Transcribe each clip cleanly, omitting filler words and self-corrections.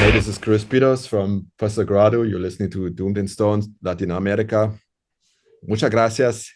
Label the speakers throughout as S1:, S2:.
S1: Hey, this is Chris Peters from Fuzz Sagrado. You're listening to Doomed and Stones, Latinoamérica. Muchas gracias.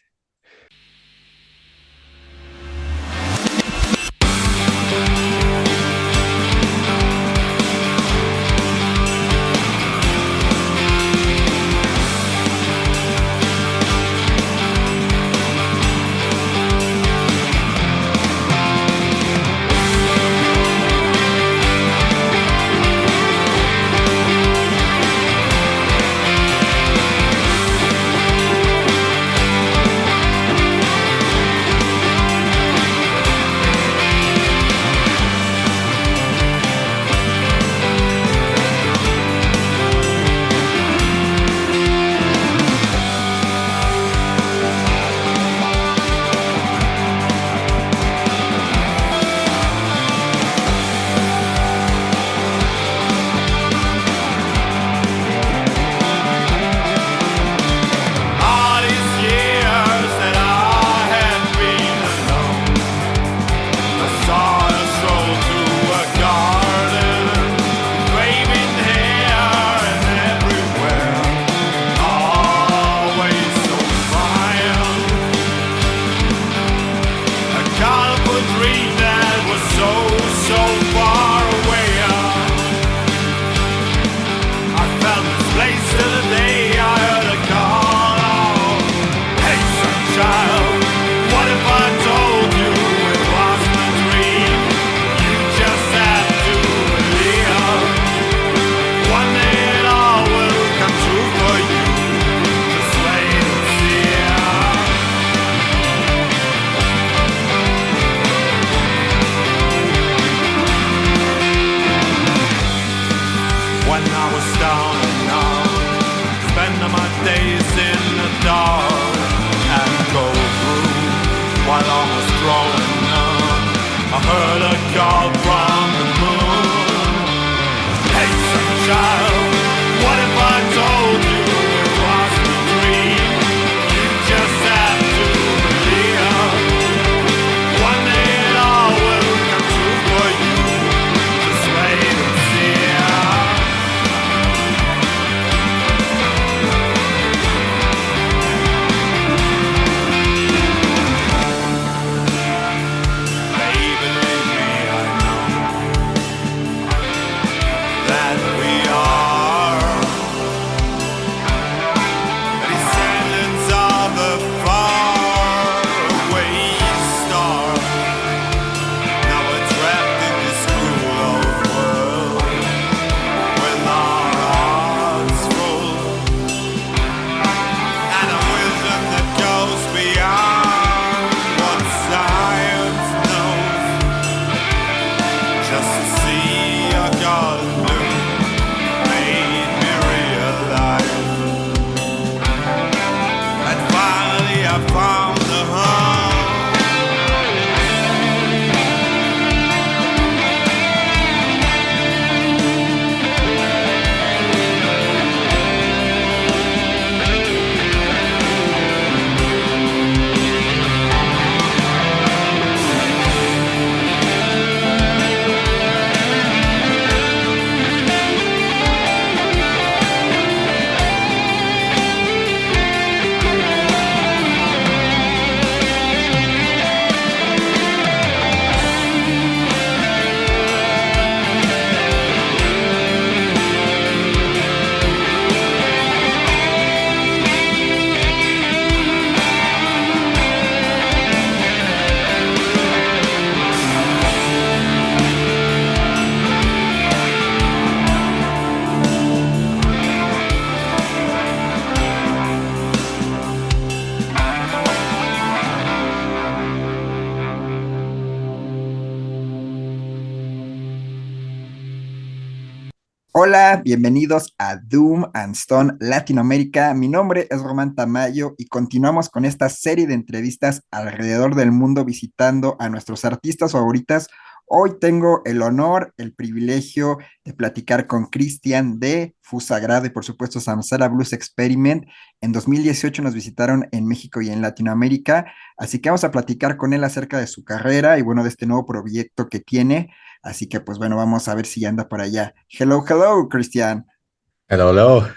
S2: Hola, bienvenidos a Doom and Stone Latinoamérica. Mi nombre es Román Tamayo y continuamos con esta serie de entrevistas alrededor del mundo visitando a nuestros artistas favoritas. Hoy tengo el honor, el privilegio de platicar con Cristian de Fuzz Sagrado y por supuesto Samsara Blues Experiment. En 2018 nos visitaron en México y en Latinoamérica, así que vamos a platicar con él acerca de su carrera y bueno, de este nuevo proyecto que tiene. Así que pues bueno, vamos a ver si ya anda por allá. Hello, hello, Christian.
S1: Hello, hello.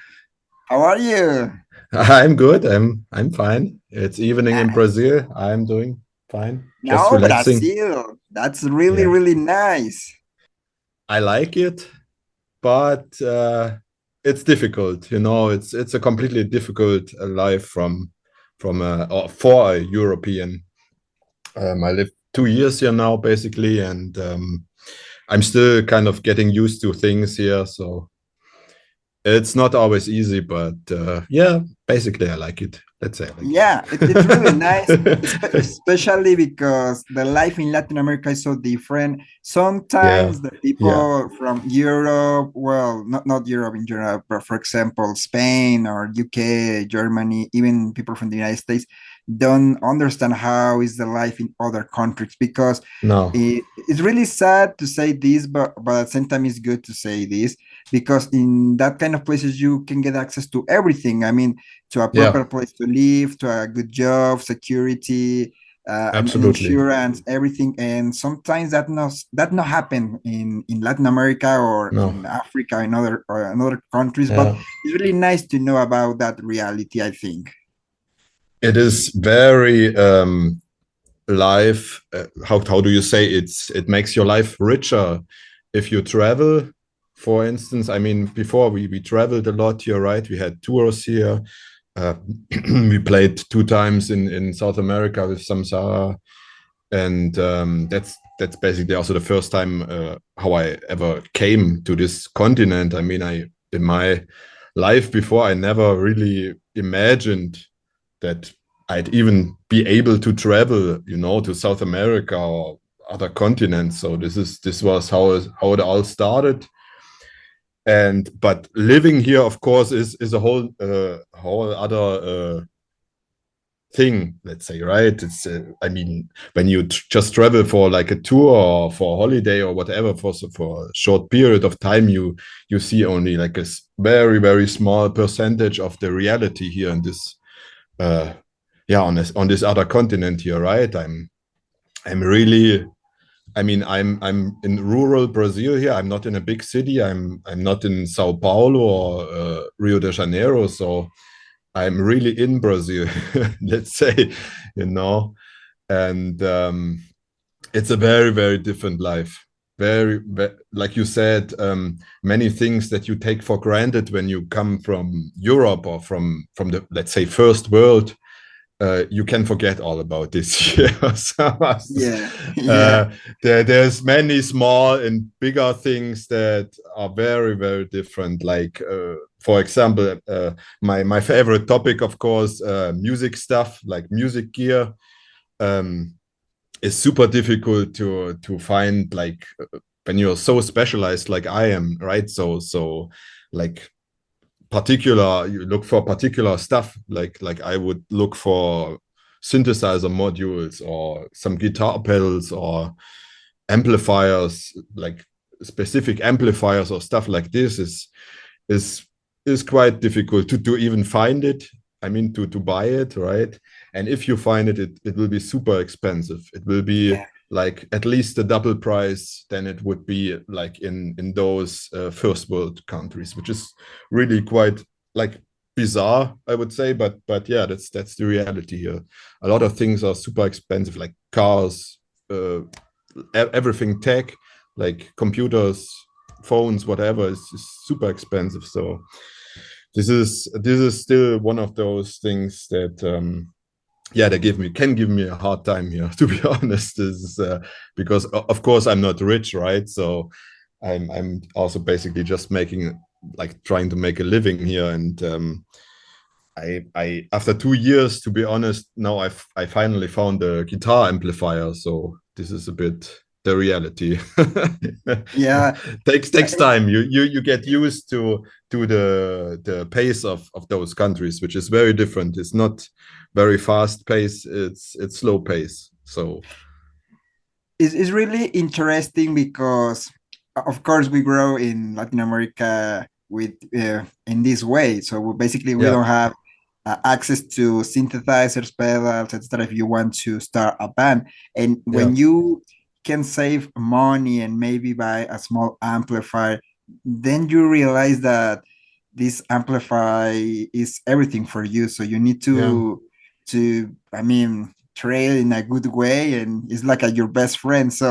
S2: How are you?
S1: I'm good. I'm fine. It's evening in
S2: Nice.
S1: Brazil. I'm doing fine. Just
S2: No,
S1: relaxing.
S2: Brazil. That's really,
S1: Yeah.
S2: really nice.
S1: I like it, but it's difficult. It's a completely difficult life from or for a European. I live 2 years here now, basically, and I'm still kind of getting used to things here. So it's not always easy, but yeah, basically I like it. Let's say I like
S2: Yeah, it's really nice,
S1: it.
S2: especially because the life in Latin America is so different.
S1: Yeah,
S2: Sometimes the
S1: yeah,
S2: people from Europe, well, not Europe in general, but for example, Spain or UK, Germany, even people from the United States don't understand how is the life in other countries because
S1: no,
S2: it's really sad to say this, but at the same time, it's good to say this because in that kind of places you can get access to everything. I mean, to a
S1: yeah,
S2: proper place to live, to a good job, security, and
S1: absolutely,
S2: insurance, everything. And sometimes that not happen in Latin America or
S1: no,
S2: in Africa, in other countries. But
S1: yeah.
S2: it's really nice to know about that reality, I think.
S1: It is very life. How do you say it makes your life richer if you travel. For instance, I mean, before we traveled a lot here, right? We had tours here. Uh, we played 2 times in South America with Samsara, and that's basically also the first time how I ever came to this continent. I mean, I in my life before I never really imagined that I'd even be able to travel, to South America or other continents. So this was how it all started. And but living here, of course, is a whole other thing, let's say, right? It's I mean, when you just travel for like a tour or for a holiday or whatever for a short period of time, you see only like a very very small percentage of the reality here in this uh yeah, on this other continent here, right? I'm really, I mean, I'm in rural Brazil here. I'm not in a big city. I'm not in Sao Paulo or Rio de Janeiro. So I'm really in Brazil, let's say, you know, and it's a very, very different life. Like you said, many things that you take for granted when you come from Europe or from the, let's say, first world, you can forget all about this year. So,
S2: Yeah, yeah,
S1: uh, there's many small and bigger things that are very, very different. Like, for example, my favorite topic, of course, music stuff, like music gear, um, is super difficult to find. Like when you're so specialized, like I am, right? So like particular you look for particular stuff, like I would look for synthesizer modules or some guitar pedals or amplifiers, like specific amplifiers or stuff like this is is quite difficult to even find it. I mean, to buy it, right? And if you find it, it will be super expensive. It will be
S2: yeah.
S1: like at least the double price than it would be like in those first world countries, which is really quite like bizarre, I would say. But yeah, that's the reality here. A lot of things are super expensive, like cars, uh, everything tech, like computers, phones, whatever is super expensive. So this is still one of those things that yeah, they can give me a hard time here, to be honest. This is because of course I'm not rich, right? So I'm also basically just making, like, trying to make a living here. And I after 2 years, to be honest, now I finally found a guitar amplifier. So this is a bit the reality.
S2: Yeah,
S1: Takes time. You get used to the pace of those countries, which is very different. It's not very fast pace. It's slow pace. So
S2: it's really interesting because, of course, we grow in Latin America with in this way. So basically, we
S1: yeah,
S2: don't have access to synthesizers, pedals, etc. If you want to start a band, and
S1: yeah,
S2: when you can save money and maybe buy a small amplifier, then you realize that this amplifier is everything for you. So you need
S1: Yeah.
S2: to I mean, trade in a good way, and it's like your best friend. So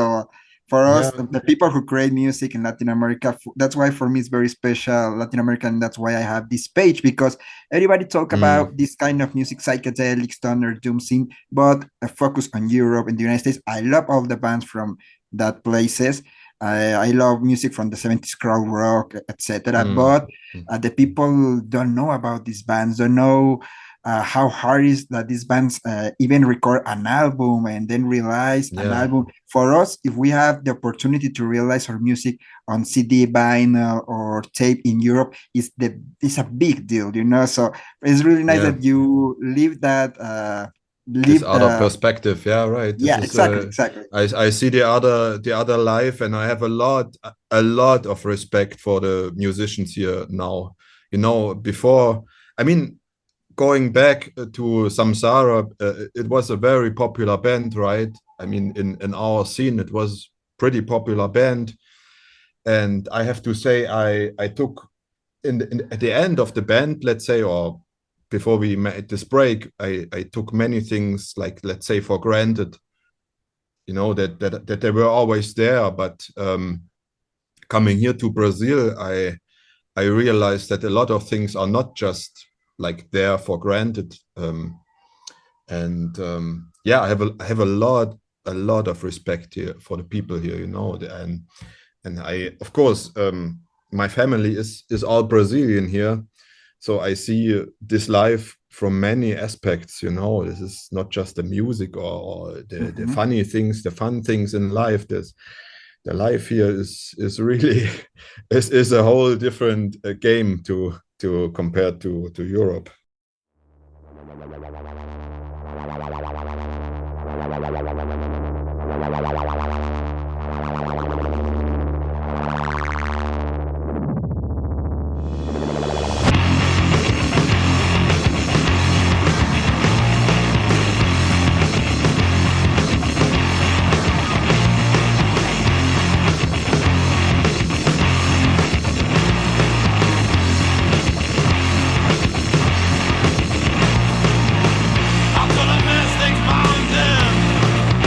S2: for us,
S1: Yeah.
S2: the people who create music in Latin America, that's why for me it's very special, Latin America, and that's why I have this page, because everybody talk
S1: Mm.
S2: about this kind of music, psychedelic, stoner, doom scene, but I focus on Europe and the United States. I love all the bands from that places. I love music from the 70s, crowd rock, etc.
S1: Mm.
S2: But
S1: Mm.
S2: the people don't know about these bands, don't know how hard is that these bands even record an album and then realize an
S1: Yeah.
S2: album. For us, if we have the opportunity to realize our music on CD, vinyl, or tape in Europe, it's a big deal, you know. So it's really nice
S1: Yeah.
S2: that you live that
S1: This
S2: live
S1: other perspective, yeah, right. This
S2: yeah,
S1: is
S2: exactly, exactly.
S1: I see the other life, and I have a lot of respect for the musicians here now. Before, I mean, going back to Samsara, it was a very popular band, right? I mean, in our scene, it was pretty popular band, and I have to say, I took at the end of the band, let's say, or before we made this break, I took many things, like, let's say, for granted, that they were always there. But coming here to Brazil, I realized that a lot of things are not just like there for granted. And yeah, I have a lot of respect here for the people here, and I, of course, my family is all Brazilian here, so I see this life from many aspects. This is not just the music, or the
S2: Mhm.
S1: funny things, the fun things in life. The life here is really is a whole different game to compare to Europe.
S3: Up to the Mystic Mountain.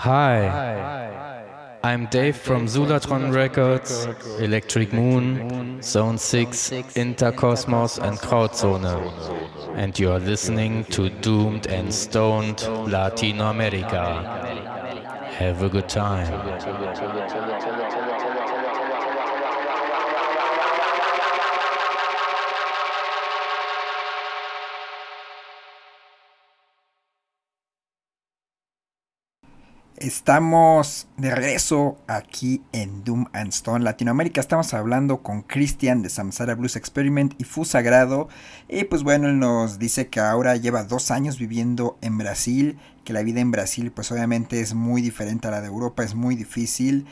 S3: Hi, I'm Dave from Zulatron Records, Electric Moon, Zone 6, Intercosmos, and Krautzone. And you are listening to Doomed and Stoned Latino America. Have a good time.
S2: Estamos de regreso aquí en Doom and Stone Latinoamérica. Estamos hablando con Cristian de Samsara Blues Experiment y Fuzz Sagrado. Y pues bueno, él nos dice que ahora lleva 2 años viviendo en Brasil, que la vida en Brasil pues obviamente es muy diferente a la de Europa, es muy difícil,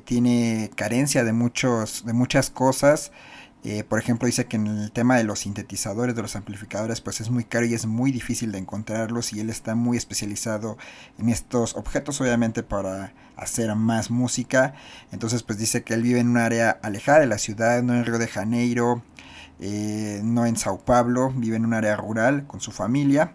S2: tiene carencia de muchas cosas. Por ejemplo, dice que en el tema de los sintetizadores, de los amplificadores, pues es muy caro y es muy difícil de encontrarlos y él está muy especializado en estos objetos, obviamente para hacer más música. Entonces, pues dice que él vive en un área alejada de la ciudad, no en Río de Janeiro, no en Sao Paulo, vive en un área rural con su familia.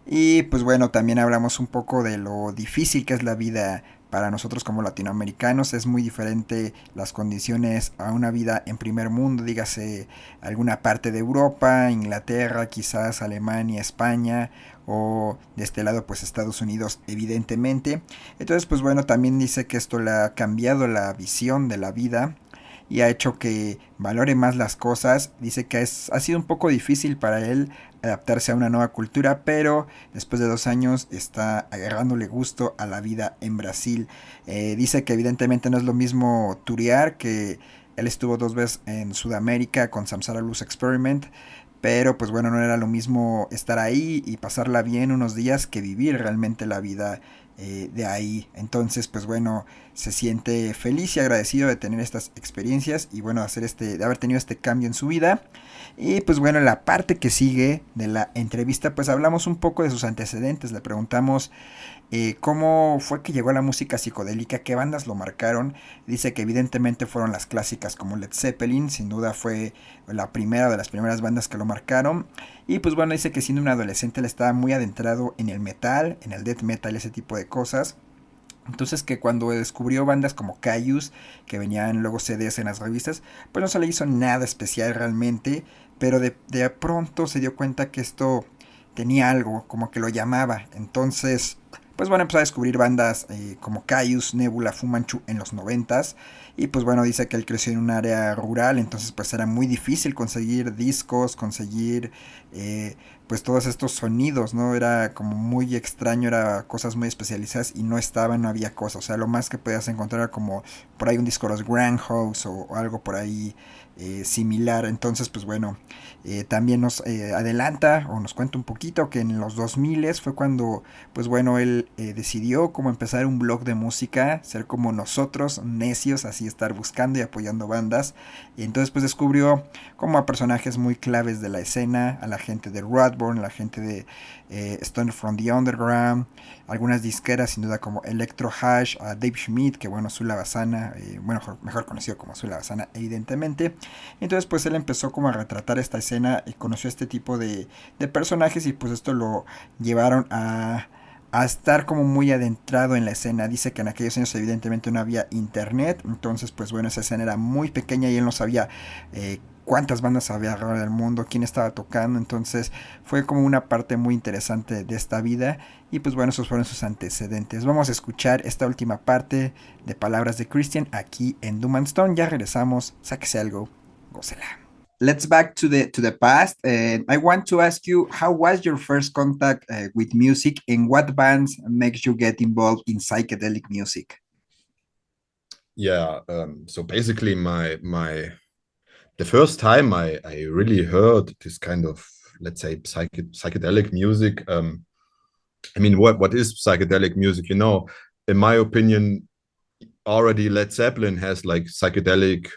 S2: Y pues bueno, también hablamos un poco de lo difícil que es la vida para nosotros como latinoamericanos. Es muy diferente las condiciones a una vida en primer mundo, dígase alguna parte de Europa, Inglaterra, quizás Alemania, España o de este lado pues Estados Unidos evidentemente. Entonces pues bueno, también dice que esto le ha cambiado la visión de la vida y ha hecho que valore más las cosas. Dice que ha sido un poco difícil para él adaptarse a una nueva cultura, pero después de 2 años está agarrándole gusto a la vida en Brasil. Dice que evidentemente no es lo mismo turear, que él estuvo 2 veces en Sudamérica con Samsara Blues Experiment, pero pues bueno, no era lo mismo estar ahí y pasarla bien unos días que vivir realmente la vida de ahí. Entonces, pues bueno, se siente feliz y agradecido de tener estas experiencias y bueno, de haber tenido este cambio en su vida. Y pues bueno, en la parte que sigue de la entrevista, pues hablamos un poco de sus antecedentes. Le preguntamos cómo fue que llegó a la música psicodélica, qué bandas lo marcaron. Dice que evidentemente fueron las clásicas como Led Zeppelin, sin duda fue la primera de las primeras bandas que lo marcaron. Y pues bueno, dice que siendo un adolescente él estaba muy adentrado en el metal, en el death metal, ese tipo de cosas. Entonces que cuando descubrió bandas como Caius, que venían luego CDs en las revistas, pues no se le hizo nada especial realmente, pero de pronto se dio cuenta que esto tenía algo, como que lo llamaba. Entonces, pues bueno, empezó a descubrir bandas como Caius, Nebula, Fu Manchu en los noventas. Y pues bueno, dice que él creció en un área rural, entonces pues era muy difícil conseguir discos, conseguir pues todos estos sonidos, ¿no? Era como muy extraño, era cosas muy especializadas y no estaban, no había cosas. O sea, lo más que podías encontrar era como por ahí un disco de los Grand House o algo por ahí similar. Entonces, pues bueno, también nos adelanta o nos cuenta un poquito que en los 2000 fue cuando, pues bueno, él decidió como empezar un blog de música, ser como nosotros, necios, así estar buscando y apoyando bandas. Y entonces pues descubrió como a personajes muy claves de la escena, a la gente de Radborn, a la gente de Stone from the Underground, algunas disqueras sin duda como Electro Hash, a Dave Schmidt, que bueno, Zula Basana, bueno, mejor conocido como Zula Basana evidentemente. Entonces pues él empezó como a retratar esta escena y conoció este tipo de personajes y pues esto lo llevaron a estar como muy adentrado en la escena. Dice que en aquellos años evidentemente no había internet, entonces pues bueno, esa escena era muy pequeña y él no sabía cuántas bandas había alrededor del mundo, quién estaba tocando, entonces fue como una parte muy interesante de esta vida y pues bueno, esos fueron sus antecedentes. Vamos a escuchar esta última parte de palabras de Christian aquí en Doom and Stone. Ya regresamos, sáquese algo, gócela. Let's back to the past. I want to ask you, how was your first contact with music, and what bands makes you get involved in psychedelic music?
S1: Yeah, so basically the first time I really heard this kind of, let's say, psychedelic music. I mean, what is psychedelic music? You know, in my opinion, already Led Zeppelin has like psychedelic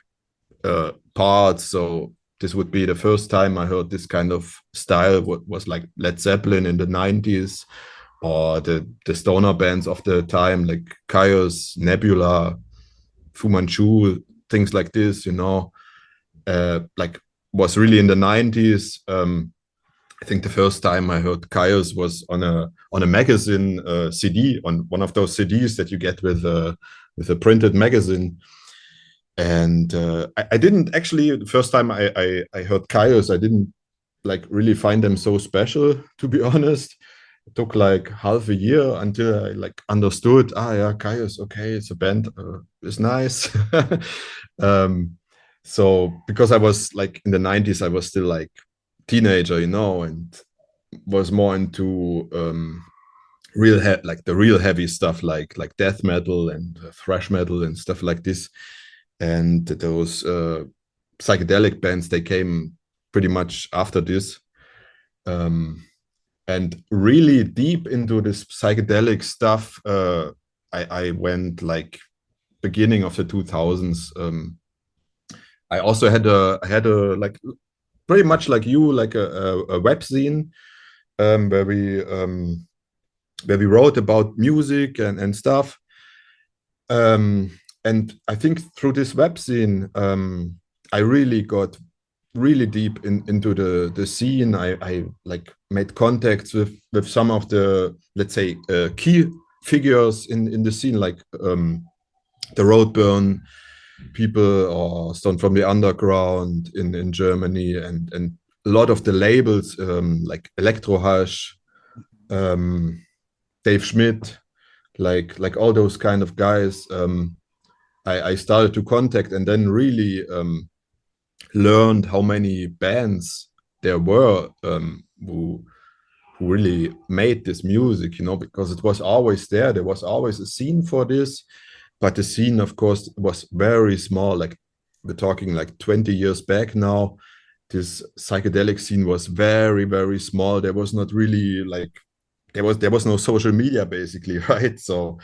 S1: parts. So this would be the first time I heard this kind of style. What was like Led Zeppelin in the 90s, or the stoner bands of the time, like Kyos, Nebula, Fu Manchu, things like this. You know, like was really in the 90s. I think the first time I heard Chaos was on a magazine CD, on one of those CDs that you get with a printed magazine. And I didn't actually, the first time I heard Chaos, I didn't like really find them so special, to be honest. It took like half a year until I like understood, yeah, Chaos, okay, it's a band, it's nice. um, so because I was like in the 90s, I was still like teenager, and was more into like the real heavy stuff, like death metal and thrash metal and stuff like this. And those psychedelic bands, they came pretty much after this. And really deep into this psychedelic stuff, I went like beginning of the 2000s. I also had a like pretty much like you, like a web zine, where we wrote about music and stuff. And I think through this web scene, I really got really deep into the scene. I like made contacts with some of the, let's say, key figures in the scene, like the Roadburn people or Stone from the Underground in Germany, and a lot of the labels, like Electro Hush, Dave Schmidt, like all those kind of guys. I started to contact, and then really learned how many bands there were, who really made this music, because it was always there. There was always a scene for this, but the scene, of course, was very small. Like we're talking like 20 years back now. This psychedelic scene was very, very small. There was not really like there was no social media, basically, right? So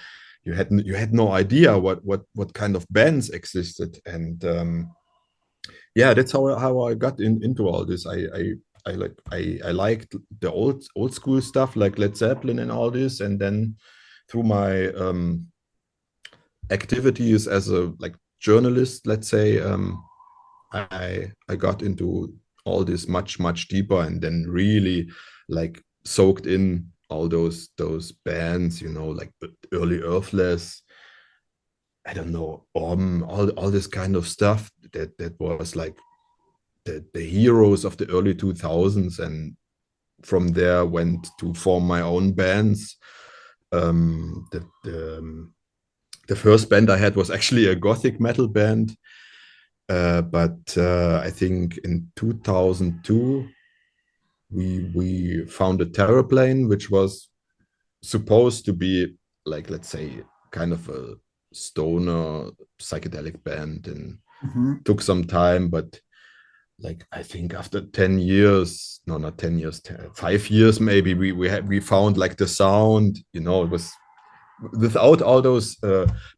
S1: you had no idea what kind of bands existed. And yeah, that's how I got into all this. I liked the old school stuff, like Led Zeppelin and all this, and then through my activities as a like journalist, let's say, I got into all this much deeper, and then really like soaked in all those bands, like early Earthless, I don't know, all this kind of stuff that was like the heroes of the early 2000s. And from there went to form my own bands. The first band I had was actually a gothic metal band, but I think in 2002 we founded Terraplane, which was supposed to be like, let's say, kind of a stoner psychedelic band, and took some time. But like I think after 10 years, no, not 10 years, 5 years maybe, we found like the sound. It was without all those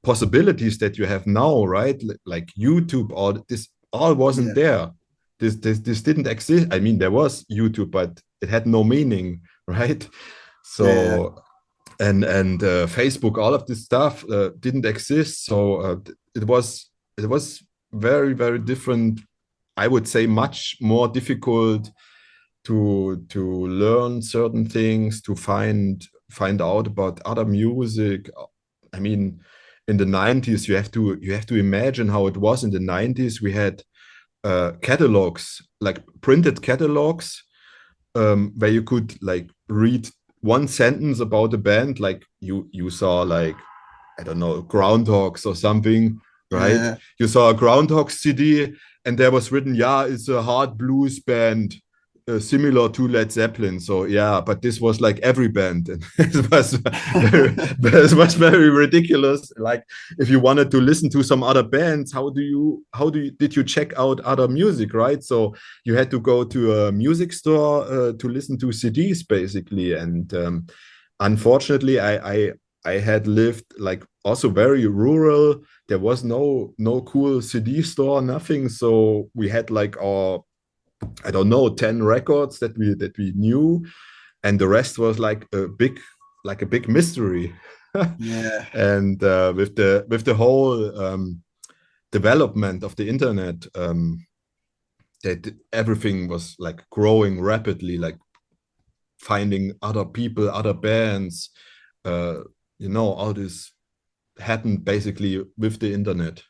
S1: possibilities that you have now, right? Like YouTube, all this all wasn't there. This didn't exist. I mean, there was YouTube, but it had no meaning, right? So and Facebook, all of this stuff didn't exist. So it was very, very different. I would say much more difficult to learn certain things, to find out about other music. I mean, in the 90s, you have to imagine how it was in the 90s. We had catalogs, like printed catalogs, where you could like read one sentence about a band, like you saw, like, I don't know, Groundhogs or something, right? You saw a Groundhogs CD, and there was written, yeah, it's a hard blues band, similar to Led Zeppelin. So yeah, but this was like every band, and it was very ridiculous. Like if you wanted to listen to some other bands, did you check out other music, right? So you had to go to a music store to listen to CDs, basically. And unfortunately, I had lived like also very rural. There was no cool CD store, nothing. So we had like our, I don't know, 10 records that we knew, and the rest was like a big mystery. And with the whole development of the internet, that everything was like growing rapidly. Like finding other people, other bands. All this happened basically with the internet.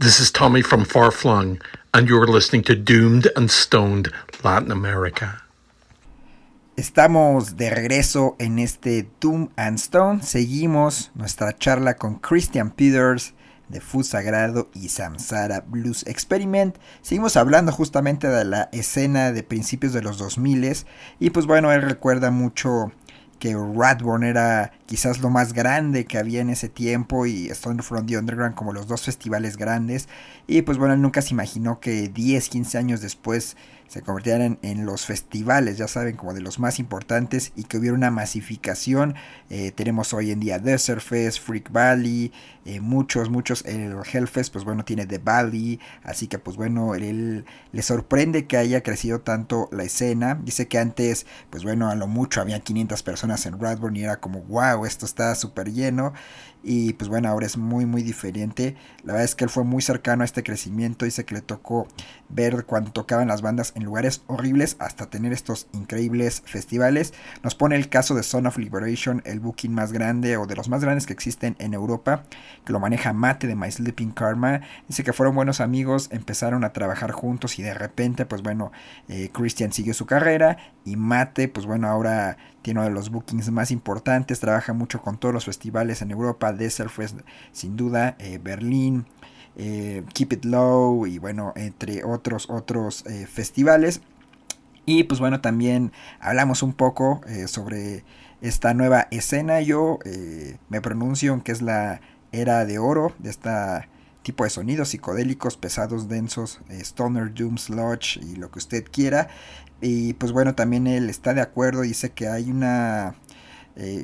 S4: This is Tommy from Far Flung, and you're listening to Doomed and Stoned Latin America.
S2: Estamos de regreso en este Doom and Stone. Seguimos nuestra charla con Christian Peters de Fuzz Sagrado y Samsara Blues Experiment. Seguimos hablando justamente de la escena de principios de los 2000 y pues bueno, él recuerda mucho que Radborn era quizás lo más grande que había en ese tiempo y Stone from the Underground como los dos festivales grandes. Y pues bueno, él nunca se imaginó que 10, 15 años después se convirtieran en los festivales, ya saben, como de los más importantes y que hubiera una masificación. Tenemos hoy en día Desert Fest, Freak Valley, muchos, el Hellfest pues bueno tiene The Valley, así que pues bueno, él le sorprende que haya crecido tanto la escena. Dice que antes pues bueno, a lo mucho había 500 personas en Radborn y era como wow, esto está súper lleno. Y pues bueno, ahora es muy diferente. La verdad es que él fue muy cercano a este crecimiento. Dice que le tocó ver cuando tocaban las bandas en lugares horribles hasta tener estos increíbles festivales. Nos pone el caso de Son of Liberation, el booking más grande o de los más grandes que existen en Europa, que lo maneja Mate de My Sleeping Karma. Dice que fueron buenos amigos, empezaron a trabajar juntos y de repente pues bueno, Christian siguió su carrera y Mate pues bueno, ahora tiene uno de los bookings más importantes, trabaja mucho con todos los festivales en Europa, Desert Fest sin duda, Berlín, Keep It Low y bueno, entre otros festivales. Y pues bueno, también hablamos un poco sobre esta nueva escena. Yo me pronuncio en que es la era de oro de esta tipo de sonidos psicodélicos, pesados, densos, stoner, doom, sludge y lo que usted quiera. Y pues bueno, también él está de acuerdo, dice que hay una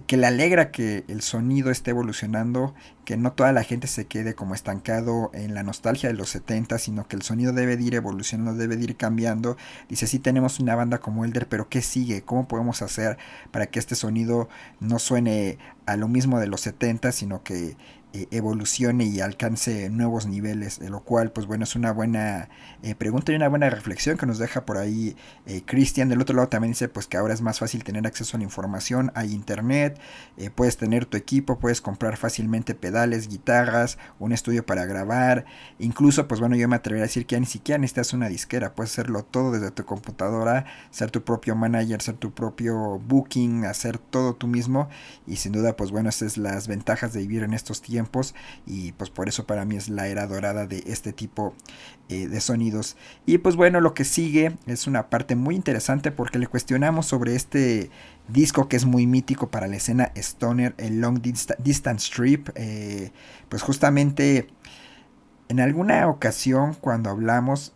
S2: que le alegra que el sonido esté evolucionando, que no toda la gente se quede como estancado en la nostalgia de los 70, sino que el sonido debe de ir evolucionando, debe de ir cambiando. Dice, sí tenemos una banda como Elder, pero ¿qué sigue? ¿Cómo podemos hacer para que este sonido no suene a lo mismo de los 70, sino que evolucione y alcance nuevos niveles? Lo cual, pues bueno, es una buena pregunta y una buena reflexión que nos deja por ahí Christian. Del otro lado también dice pues que ahora es más fácil tener acceso a la información, hay internet, puedes tener tu equipo, puedes comprar fácilmente pedales, guitarras, un estudio para grabar, incluso pues bueno, yo me atrevería a decir que ya ni siquiera necesitas una disquera, puedes hacerlo todo desde tu computadora, ser tu propio manager, ser tu propio booking, hacer todo tú mismo. Y sin duda pues bueno, esas es las ventajas de vivir en estos tiempos y pues por eso para mí es la era dorada de este tipo de sonidos. Y pues bueno, lo que sigue es una parte muy interesante porque le cuestionamos sobre este disco que es muy mítico para la escena stoner, el Long Distance Trip. Pues justamente en alguna ocasión cuando hablamos,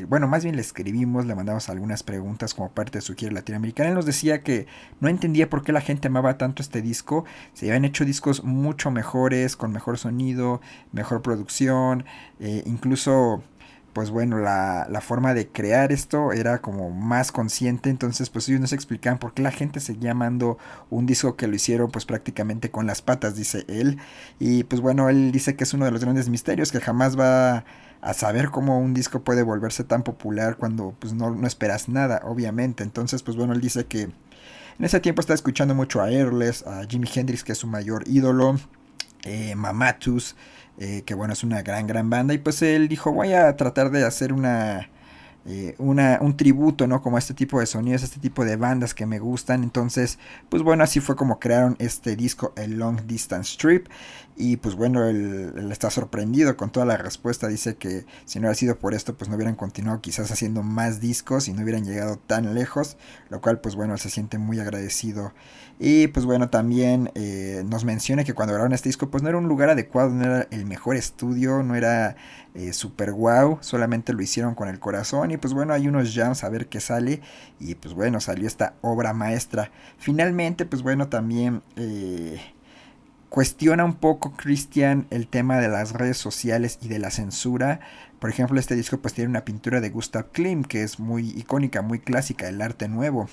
S2: bueno, más bien le escribimos, le mandamos algunas preguntas como parte de su gira latinoamericana. Él nos decía que no entendía por qué la gente amaba tanto este disco. Se habían hecho discos mucho mejores, con mejor sonido, mejor producción, incluso pues bueno, la forma de crear esto era como más consciente, entonces pues ellos nos explicaban por qué la gente seguía amando un disco que lo hicieron pues prácticamente con las patas, dice él. Y pues bueno, él dice que es uno de los grandes misterios, que jamás va a saber cómo un disco puede volverse tan popular cuando pues no esperas nada, obviamente. Entonces pues bueno, él dice que en ese tiempo está escuchando mucho a Airless, a Jimi Hendrix, que es su mayor ídolo, Mamatus, que bueno, es una gran banda. Y pues él dijo, voy a tratar de hacer un tributo, ¿no? Como a este tipo de sonidos, este tipo de bandas que me gustan. Entonces, pues bueno, así fue como crearon este disco, el Long Distance Trip. Y pues bueno, él está sorprendido con toda la respuesta. Dice que si no hubiera sido por esto, pues no hubieran continuado quizás haciendo más discos y no hubieran llegado tan lejos. Lo cual, pues bueno, él se siente muy agradecido. Y pues bueno, también nos menciona que cuando grabaron este disco, pues no era un lugar adecuado, no era el mejor estudio, no era super wow, solamente lo hicieron con el corazón. Y pues bueno, hay unos jams a ver qué sale. Y pues bueno, salió esta obra maestra. Finalmente, pues bueno, también cuestiona un poco Christian el tema de las redes sociales y de la censura. Por ejemplo, este disco pues tiene una pintura de Gustav Klimt que es muy icónica, muy clásica, el arte nuevo.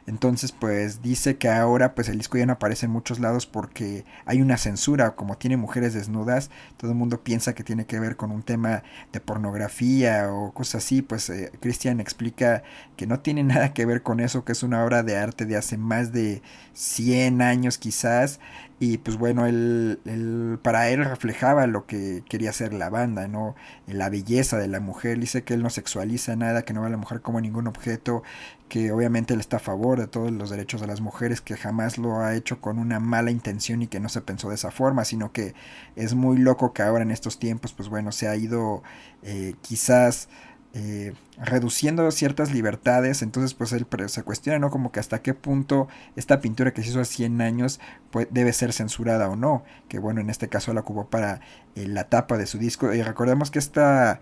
S2: Entonces pues dice que ahora pues el disco ya no aparece en muchos lados porque hay una censura, como tiene mujeres desnudas, todo el mundo piensa que tiene que ver con un tema de pornografía o cosas así. Pues Christian explica que no tiene nada que ver con eso, que es una obra de arte de hace más de 100 años quizás. Y pues bueno, bueno, para él reflejaba lo que quería hacer la banda, ¿no? La belleza de la mujer. Dice que él no sexualiza nada, que no ve a la mujer como ningún objeto, que obviamente él está a favor de todos los derechos de las mujeres, que jamás lo ha hecho con una mala intención y que no se pensó de esa forma, sino que es muy loco que ahora en estos tiempos, pues bueno, se ha ido quizás reduciendo ciertas libertades. Entonces pues él se cuestiona, ¿no? Como que hasta qué punto esta pintura que se hizo hace 100 años pues, debe ser censurada o no, que bueno, en este caso la ocupó para la tapa de su disco. Y recordemos que esta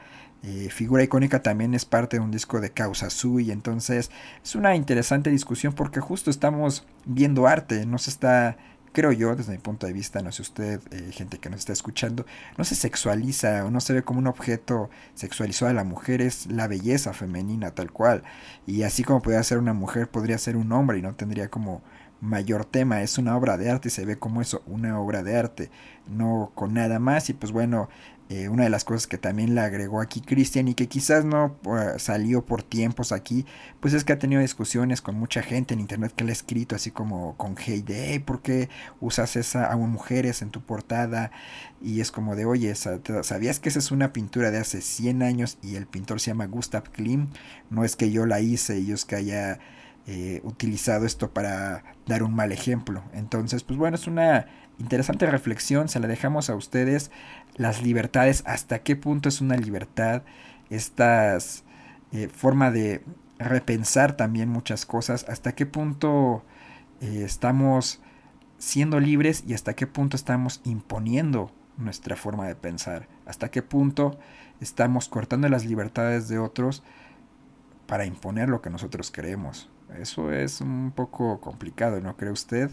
S2: figura icónica también es parte de un disco de Causa Sui. Entonces es una interesante discusión porque justo estamos viendo arte, no se está, creo yo, desde mi punto de vista, no sé usted, gente que nos está escuchando, no se sexualiza o no se ve como un objeto sexualizado a la mujer, es la belleza femenina tal cual. Y así como podría ser una mujer, podría ser un hombre y no tendría como mayor tema. Es una obra de arte y se ve como eso, una obra de arte, no con nada más. Y pues bueno, una de las cosas que también le agregó aquí Christian y que quizás no salió por tiempos aquí, pues es que ha tenido discusiones con mucha gente en internet que le ha escrito así como con hate de, hey, ¿por qué usas esa a mujeres en tu portada? Y es como de, oye, ¿sabías que esa es una pintura de hace 100 años y el pintor se llama Gustav Klimt? No es que yo la hice y yo es que haya utilizado esto para dar un mal ejemplo. Entonces, pues bueno, es una interesante reflexión, se la dejamos a ustedes. Las libertades, hasta qué punto es una libertad, estas forma de repensar también muchas cosas, hasta qué punto estamos siendo libres y hasta qué punto estamos imponiendo nuestra forma de pensar, hasta qué punto estamos cortando las libertades de otros para imponer lo que nosotros queremos. Eso es un poco complicado, ¿no cree usted?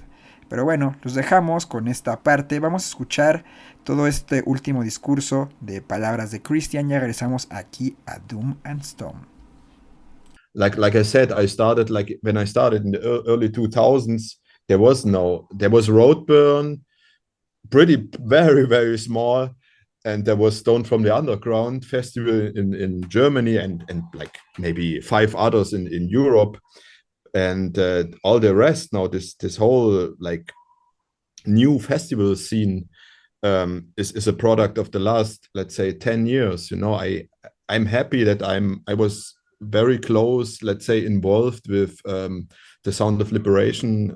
S2: Pero bueno, los dejamos con esta parte. Vamos a escuchar todo este último discurso de palabras de Christian. Ya regresamos aquí a Doom and Stone.
S1: Like I said, I started like when I started in the early 2000s. There was Roadburn, pretty very small, and there was Stone from the Underground festival in Germany and like maybe 5 others in Europe, and all the rest now. This whole like new festival scene is a product of the last, let's say, 10 years. You know, I'm happy that I was very close, let's say, involved with the Sound of Liberation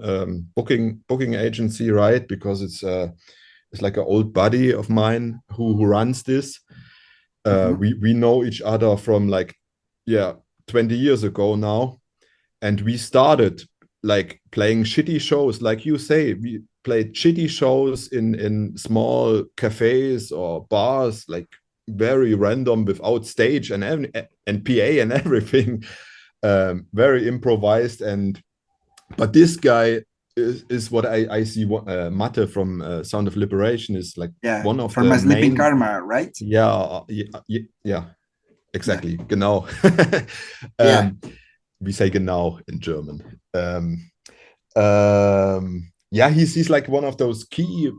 S1: booking agency, right? Because it's like an old buddy of mine who runs this. We know each other from like 20 years ago now, and we started like playing shitty shows, like you say. We played shitty shows in small cafes or bars, like very random, without stage and PA and everything, very improvised. But this guy is what I see. Mate from Sound of Liberation is like one of
S2: from
S1: the
S2: Sleeping
S1: main
S2: Karma, right?
S1: Yeah, exactly. Genau. We say genau in German. He's like one of those key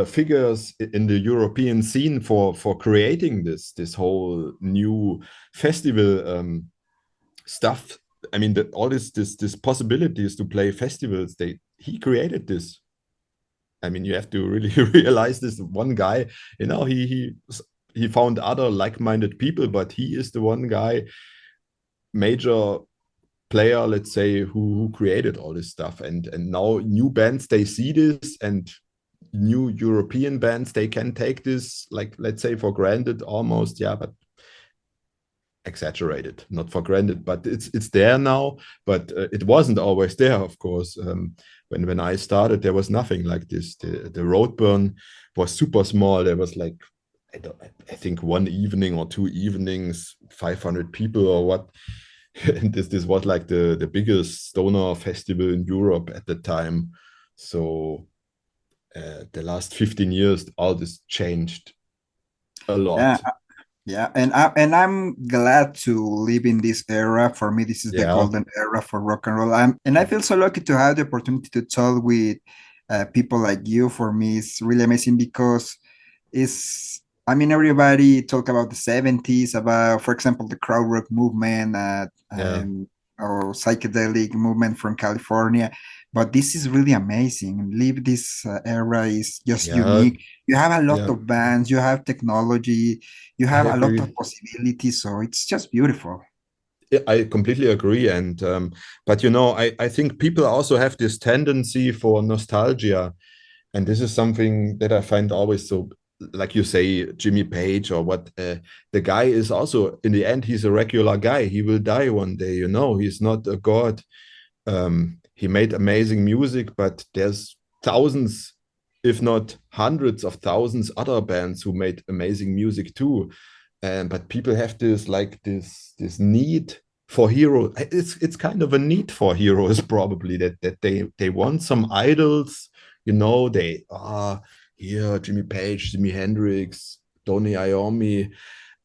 S1: figures in the European scene for creating this whole new festival stuff. I mean, all this possibilities to play festivals. He created this. I mean, you have to really realize this one guy. You know, he found other like-minded people, but he is the one guy, major player, let's say, who created all this stuff. And now new bands, they see this, and new European bands, they can take this, like, let's say, for granted almost. But exaggerated, not for granted, but it's there now. But it wasn't always there, of course. When I started, there was nothing like this. The Roadburn was super small. There was like, I think 1 evening or 2 evenings, 500 people or what. And this was like the biggest stoner festival in Europe at the time. So the last 15 years, all this changed a lot.
S2: And I'm glad to live in this era. For me, this is the golden era for rock and roll. And I feel so lucky to have the opportunity to talk with people like you. For me, it's really amazing because everybody talk about the 70s, about, for example, the crowd rock movement or psychedelic movement from California. But this is really amazing. Live this era is just
S1: Yeah,
S2: unique. You have a lot
S1: yeah,
S2: of bands, you have technology, you
S1: I
S2: have a lot
S1: agree.
S2: of possibilities. So it's just beautiful.
S1: Yeah, I completely agree. And but I think people also have this tendency for nostalgia. And this is something that I find always so, like you say, Jimmy Page or what, the guy is also, in the end, he's a regular guy. He will die one day, he's not a god. He made amazing music, but there's thousands, if not hundreds of thousands, other bands who made amazing music too. But people have this like this need for heroes. It's kind of a need for heroes, probably that they want some idols. They are here, Jimmy Page, Jimi Hendrix, Tony Iommi,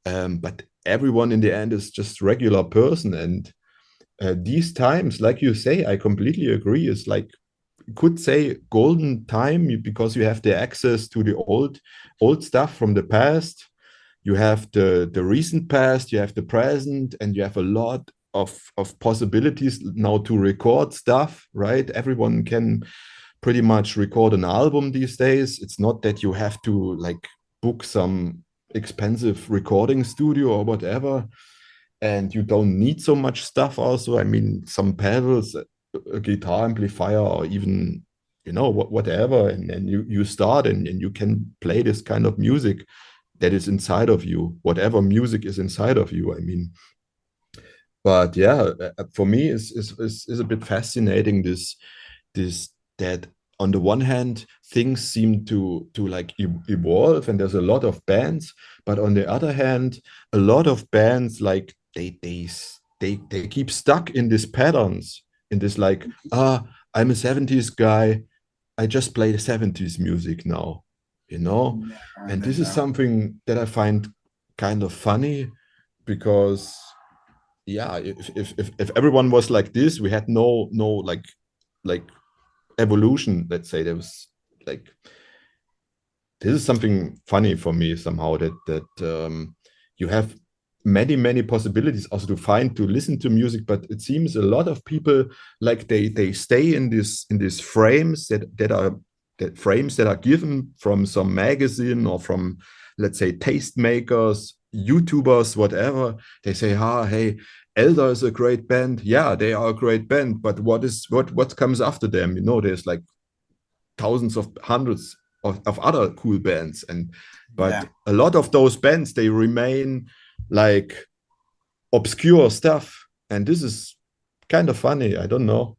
S1: but everyone in the end is just regular person. And these times, like you say, I completely agree. It's like, could say golden time, because you have the access to the old stuff from the past. You have the recent past, you have the present, and you have a lot of possibilities now to record stuff, right? Everyone can pretty much record an album these days. It's not that you have to like book some expensive recording studio or whatever, and you don't need so much stuff also. I mean, some pedals, a guitar amplifier, or even whatever, and then you start, and you can play this kind of music that is inside of you, whatever music is inside of you, I mean. But yeah, for me is a bit fascinating, this that on the one hand things seem to like evolve, and there's a lot of bands, but on the other hand a lot of bands, like they keep stuck in these patterns, in this like, I'm a 70s guy, I just play the 70s music now, you know?
S2: No,
S1: And
S2: no,
S1: this is
S2: no.
S1: something that I find kind of funny, because yeah, if everyone was like this, we had no like evolution, let's say. There was like, this is something funny for me somehow, that you have many possibilities also to find, to listen to music, but it seems a lot of people, like they stay in these frames that frames that are given from some magazine, or from, let's say, tastemakers, YouTubers, whatever. They say, hey, Elder is a great band. Yeah, they are a great band, but what comes after them? There's like thousands of hundreds of other cool bands, but
S2: Yeah.
S1: a lot of those bands, they remain like obscure stuff, and this is kind of funny. I don't know.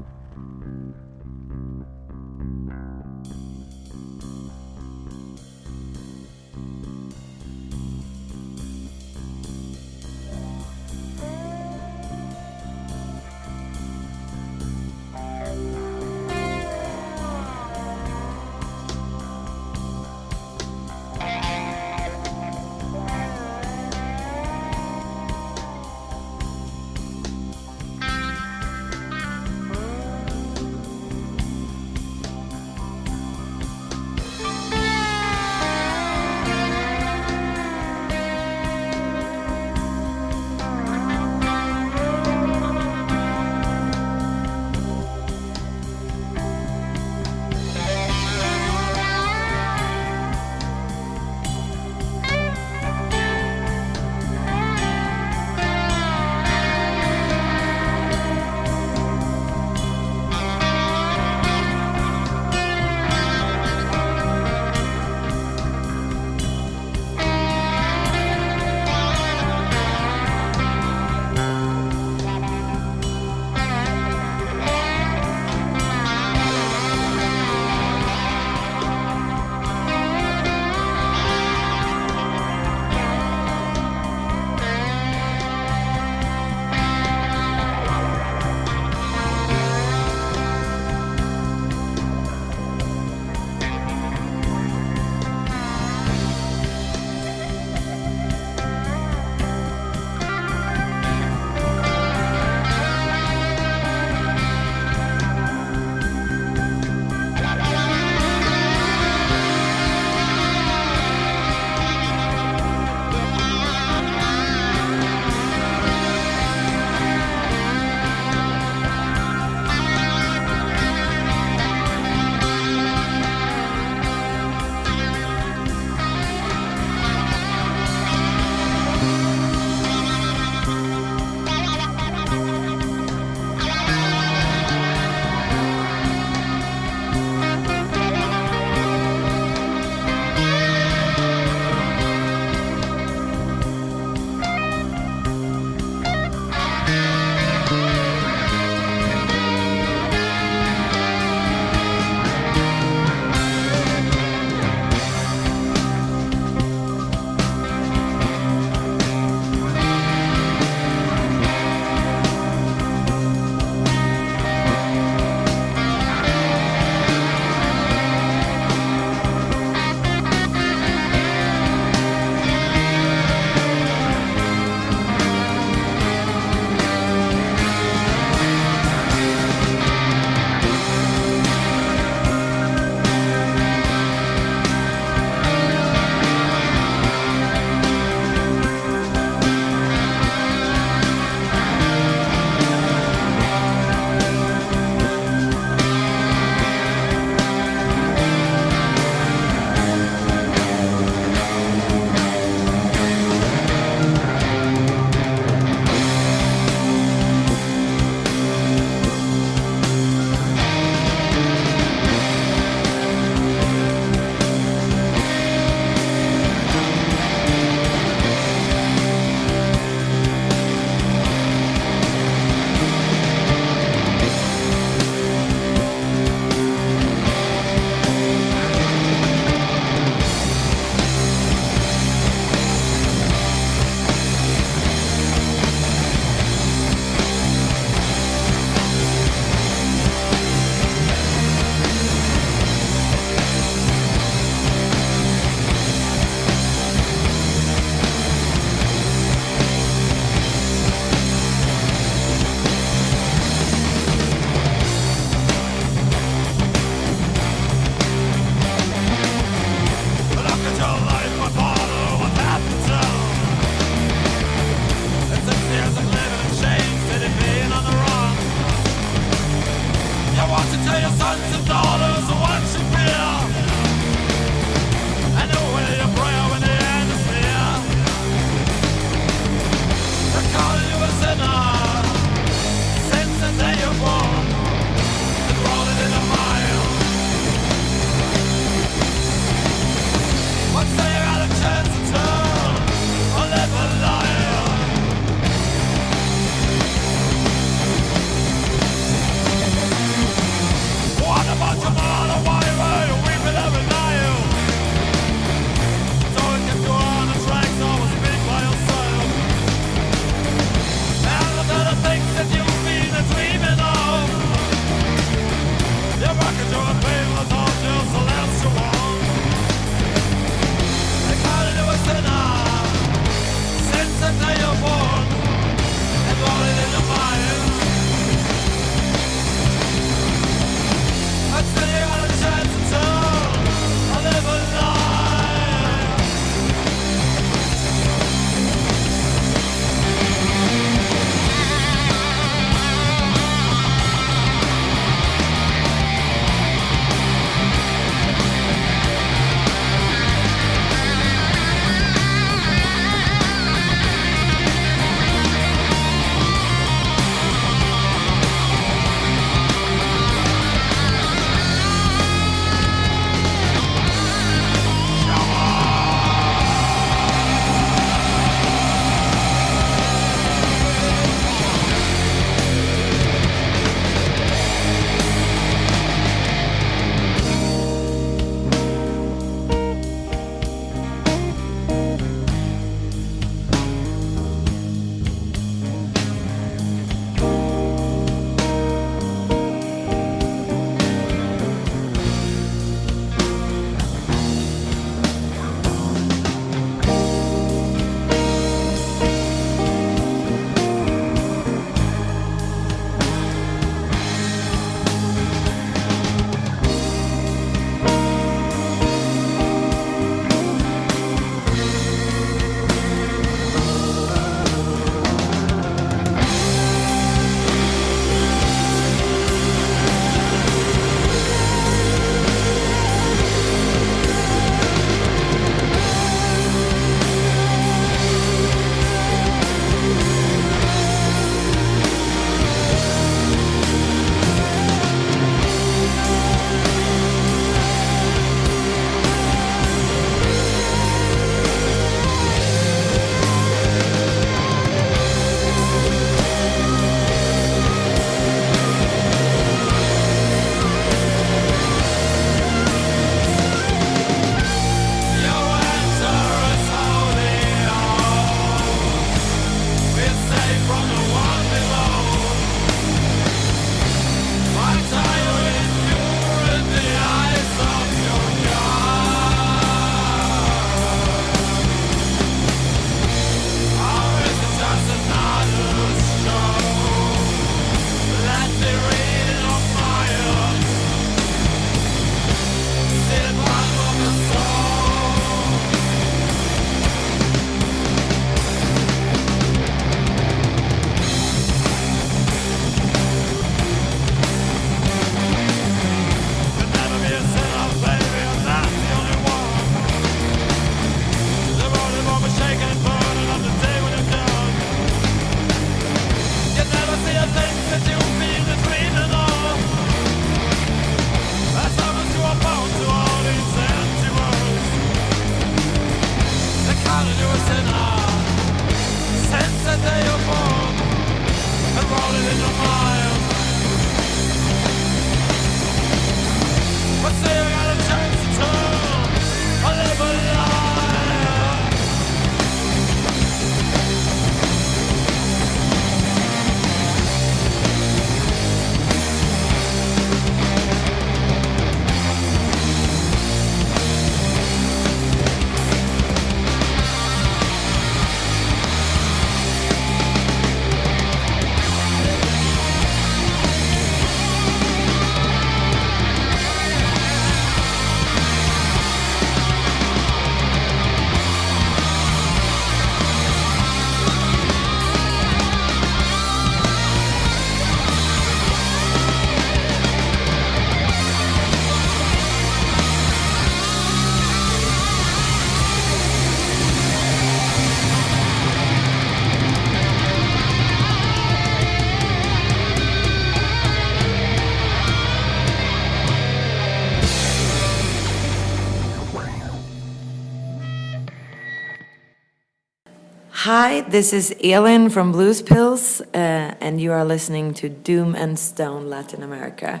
S5: Hi, this is Elin from Blues Pills, and you are listening to Doom and Stone Latin America.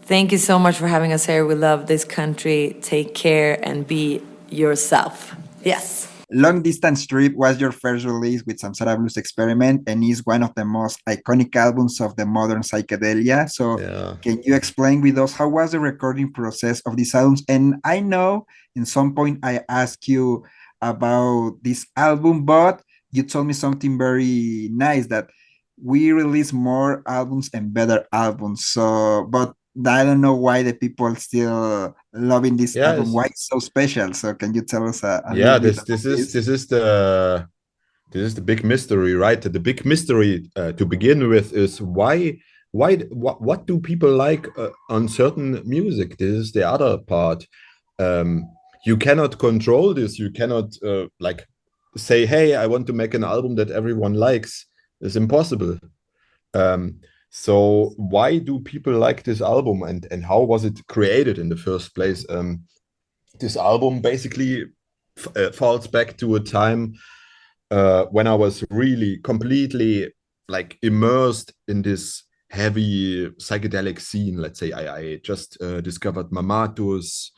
S5: Thank you so much for having us here. We love this country. Take care and be yourself. Yes.
S2: Long Distance Trip was your first release with Samsara Blues Experiment and is one of the most iconic albums of the modern psychedelia. So Can you explain with us how was the recording process of these albums? And I know in some point I asked you about this album, but you told me something very nice, that we release more albums and better albums. So, but I don't know why the people still loving this album. Why it's so special? So can you tell us a little bit about
S1: this is the big mystery, right? The big mystery to begin with is what do people like on certain music? This is the other part. You cannot control this. You cannot like say, hey, I want to make an album that everyone likes. It's impossible. So why do people like this album, and how was it created in the first place? This album basically falls back to a time when I was really completely like immersed in this heavy psychedelic scene. Let's say I just discovered Mamatus.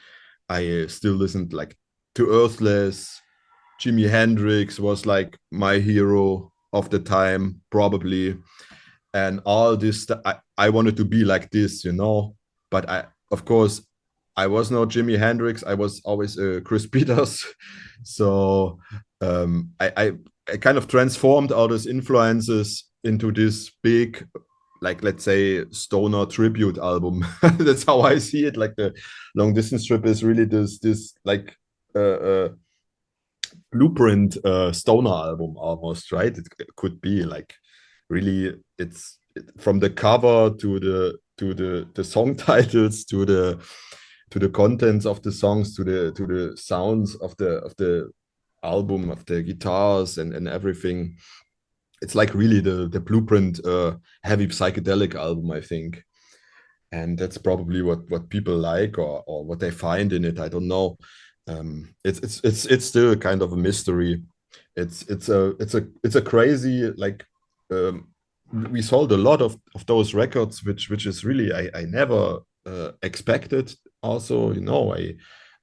S1: I still listened like to Earthless. Jimi Hendrix was like my hero of the time, probably. And all this, I wanted to be like this, you know. But of course, I was no Jimi Hendrix. I was always Chris Peters. So I kind of transformed all these influences into this big, like, let's say, stoner tribute album. That's how I see it. Like the Long Distance Trip is really this like blueprint stoner album almost, right? It could be like really, from the cover to the song titles to the contents of the songs to the sounds of the album, of the guitars and everything. It's like really the blueprint heavy psychedelic album, I think. And that's probably what people like or what they find in it. I don't know. It's still kind of a mystery. It's a crazy, like, we sold a lot of those records, which is really I never expected. Also, you know,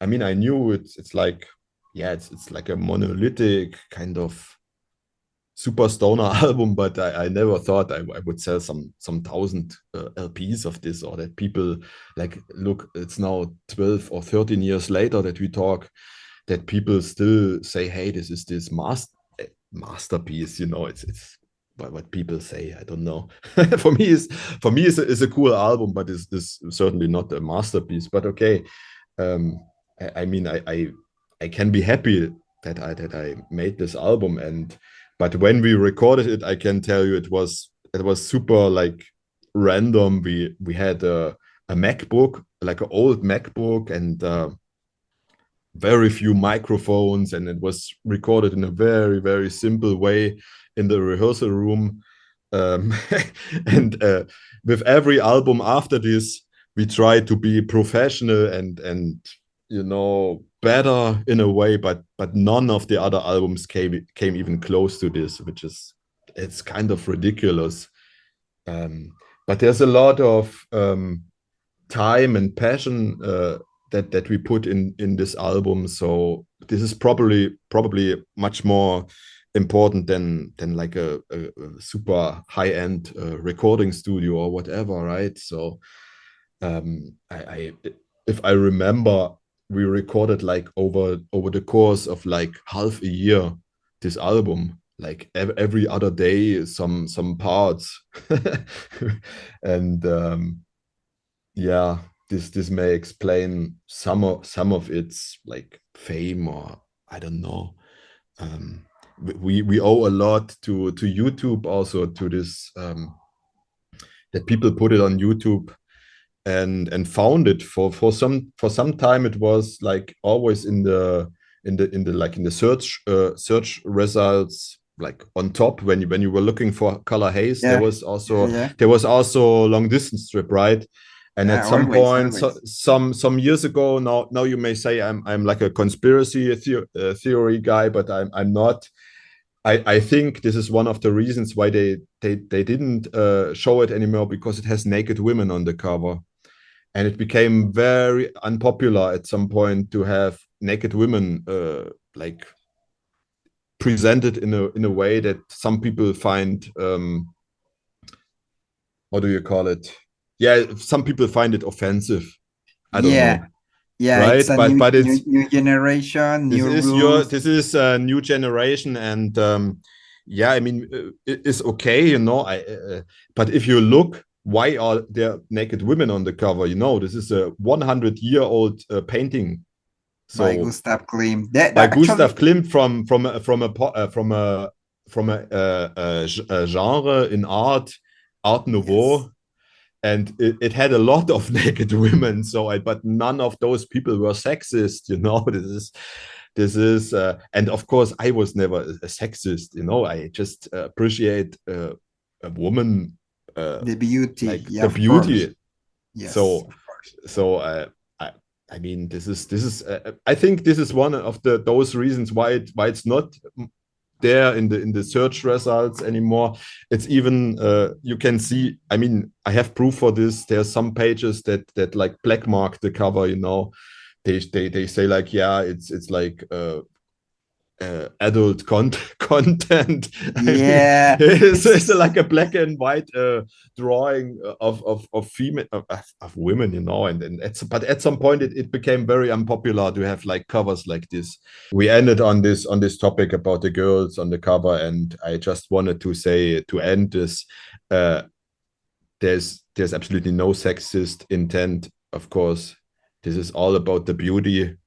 S1: I mean, I knew it's like, yeah, it's like a monolithic kind of super stoner album, but I never thought I would sell some 1,000 LPs of this, or that people like, look, it's now 12 or 13 years later that we talk, that people still say, hey, this is this masterpiece, you know. It's what people say. I don't know. For me it's a cool album, but it's certainly not a masterpiece. But okay, I mean, I can be happy that I made this album, but when we recorded it, I can tell you it was super like random. We had a MacBook, like an old MacBook, and very few microphones, and it was recorded in a very, very simple way in the rehearsal room. And with every album after this, we tried to be professional and you know, better in a way, but none of the other albums came even close to this, it's kind of ridiculous. But there's a lot of time and passion that we put in this album. So this is probably much more important than like a super high-end recording studio or whatever, right? So I if I remember, we recorded like over the course of like half a year this album, like every other day some parts. And yeah, this may explain some of its like fame, or I don't know. We owe a lot to YouTube, also to this, that people put it on YouTube and found it for some time. It was like always in the like in the search results, like on top when you were looking for Color Haze.
S2: Yeah.
S1: There was also Long Distance Strip, right? And at some point, some years ago, now you may say I'm like a conspiracy theory guy, but I'm not. I think this is one of the reasons why they didn't show it anymore, because it has naked women on the cover, and it became very unpopular at some point to have naked women like presented in a way that some people find, what do you call it? Yeah, some people find it offensive. I don't know.
S2: Yeah,
S1: right?
S2: It's a new generation, new rules.
S1: This is a new generation, and yeah, I mean, it's okay, you know. But if you look, why are there naked women on the cover? You know, this is a 100-year-old painting. So,
S2: by Gustav Klimt.
S1: Gustav Klimt from a genre in art Nouveau. Yes. And it had a lot of naked women, but none of those people were sexist, you know. This is and of course I was never a sexist, you know. I just appreciate a woman,
S2: the beauty,
S1: like the beauty.
S2: Yes,
S1: so I mean, this is I think this is one of those reasons why it's not there in the search results anymore. It's even you can see, I mean, I have proof for this. There's some pages that like black mark the cover, you know. They say like, yeah, it's like adult content.
S2: Yeah,
S1: I mean, it's like a black and white drawing of female of women, you know. And but at some point it became very unpopular to have like covers like this. We ended on this topic about the girls on the cover, and I just wanted to say, to end this, there's absolutely no sexist intent, of course. This is all about the beauty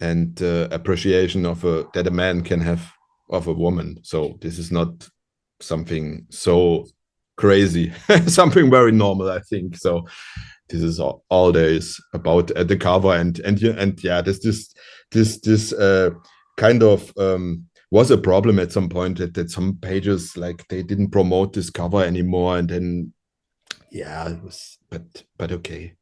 S1: and appreciation of that a man can have of a woman. So this is not something so crazy, something very normal, I think. So this is all there is about the cover, and yeah, this kind of was a problem at some point, that some pages, like, they didn't promote this cover anymore, and then yeah, it was, but okay.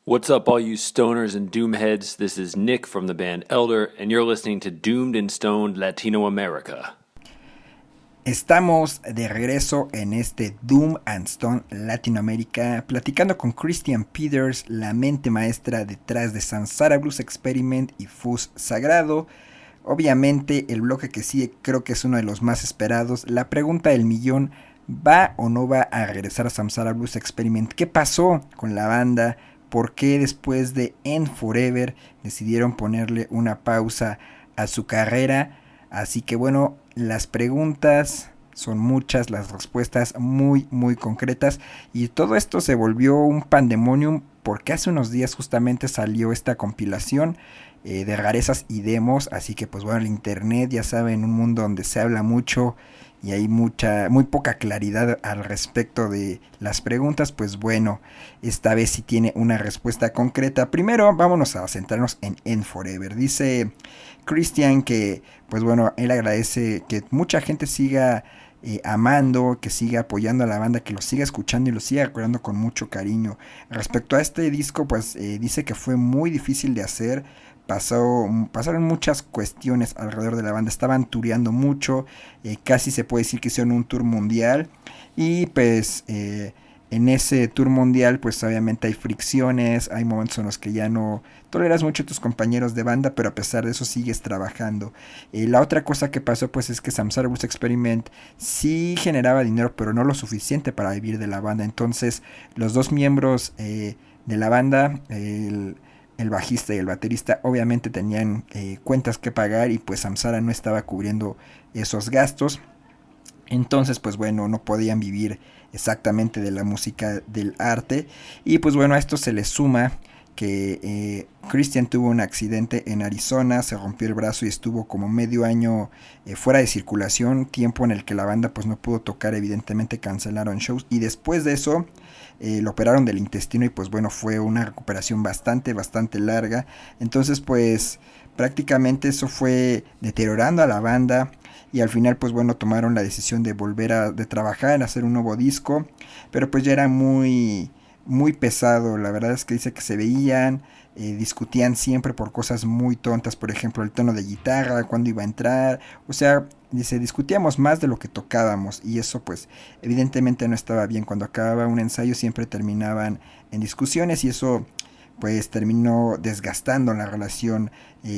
S6: What's up, all you stoners and doomheads? This is Nick from the band Elder, and you're listening to Doomed and Stoned Latino America.
S2: Estamos de regreso en este Doom and Stone Latinoamérica, platicando con Christian Peters, la mente maestra detrás de Samsara Blues Experiment y Fuzz Sagrado. Obviamente el bloque que sigue creo que es uno de los más esperados. La pregunta del millón: ¿va o no va a regresar a Samsara Blues Experiment? ¿Qué pasó con la banda? ¿Por qué después de End Forever decidieron ponerle una pausa a su carrera? Así que bueno, las preguntas son muchas, las respuestas muy concretas, y todo esto se volvió un pandemonium porque hace unos días justamente salió esta compilación de rarezas y demos. Así que pues bueno, el internet, ya saben, un mundo donde se habla mucho y hay muy poca claridad al respecto de las preguntas. Pues bueno, esta vez sí tiene una respuesta concreta. Primero vámonos a centrarnos en End Forever. Dice Christian que pues bueno, él agradece que mucha gente siga amando, que siga apoyando a la banda, que lo siga escuchando y lo siga recordando con mucho cariño. Respecto a este disco, pues dice que fue muy difícil de hacer. Pasaron muchas cuestiones alrededor de la banda, estaban tureando mucho, casi se puede decir que hicieron un tour mundial, y pues en ese tour mundial pues obviamente hay fricciones, hay momentos en los que ya no toleras mucho a tus compañeros de banda, pero a pesar de eso sigues trabajando. La otra cosa que pasó pues es que Samsara Blues Experiment sí generaba dinero, pero no lo suficiente para vivir de la banda. Entonces los dos miembros de la banda, el bajista y el baterista, obviamente tenían cuentas que pagar, y pues Samsara no estaba cubriendo esos gastos. Entonces pues bueno, no podían vivir exactamente de la música, del arte. Y pues bueno, a esto se le suma que Christian tuvo un accidente en Arizona, se rompió el brazo y estuvo como medio año fuera de circulación, tiempo en el que la banda pues no pudo tocar, evidentemente cancelaron shows, y después de eso lo operaron del intestino, y pues bueno, fue una recuperación bastante larga. Entonces pues prácticamente eso fue deteriorando a la banda, y al final pues bueno, tomaron la decisión de volver de trabajar en hacer un nuevo disco, pero pues ya era muy pesado. La verdad es que dice que se veían, discutían siempre por cosas muy tontas, por ejemplo el tono de guitarra, cuándo iba a entrar, o sea, dice, discutíamos más de lo que tocábamos, y eso pues evidentemente no estaba bien. Cuando acababa un ensayo siempre terminaban en discusiones, y eso pues terminó desgastando la relación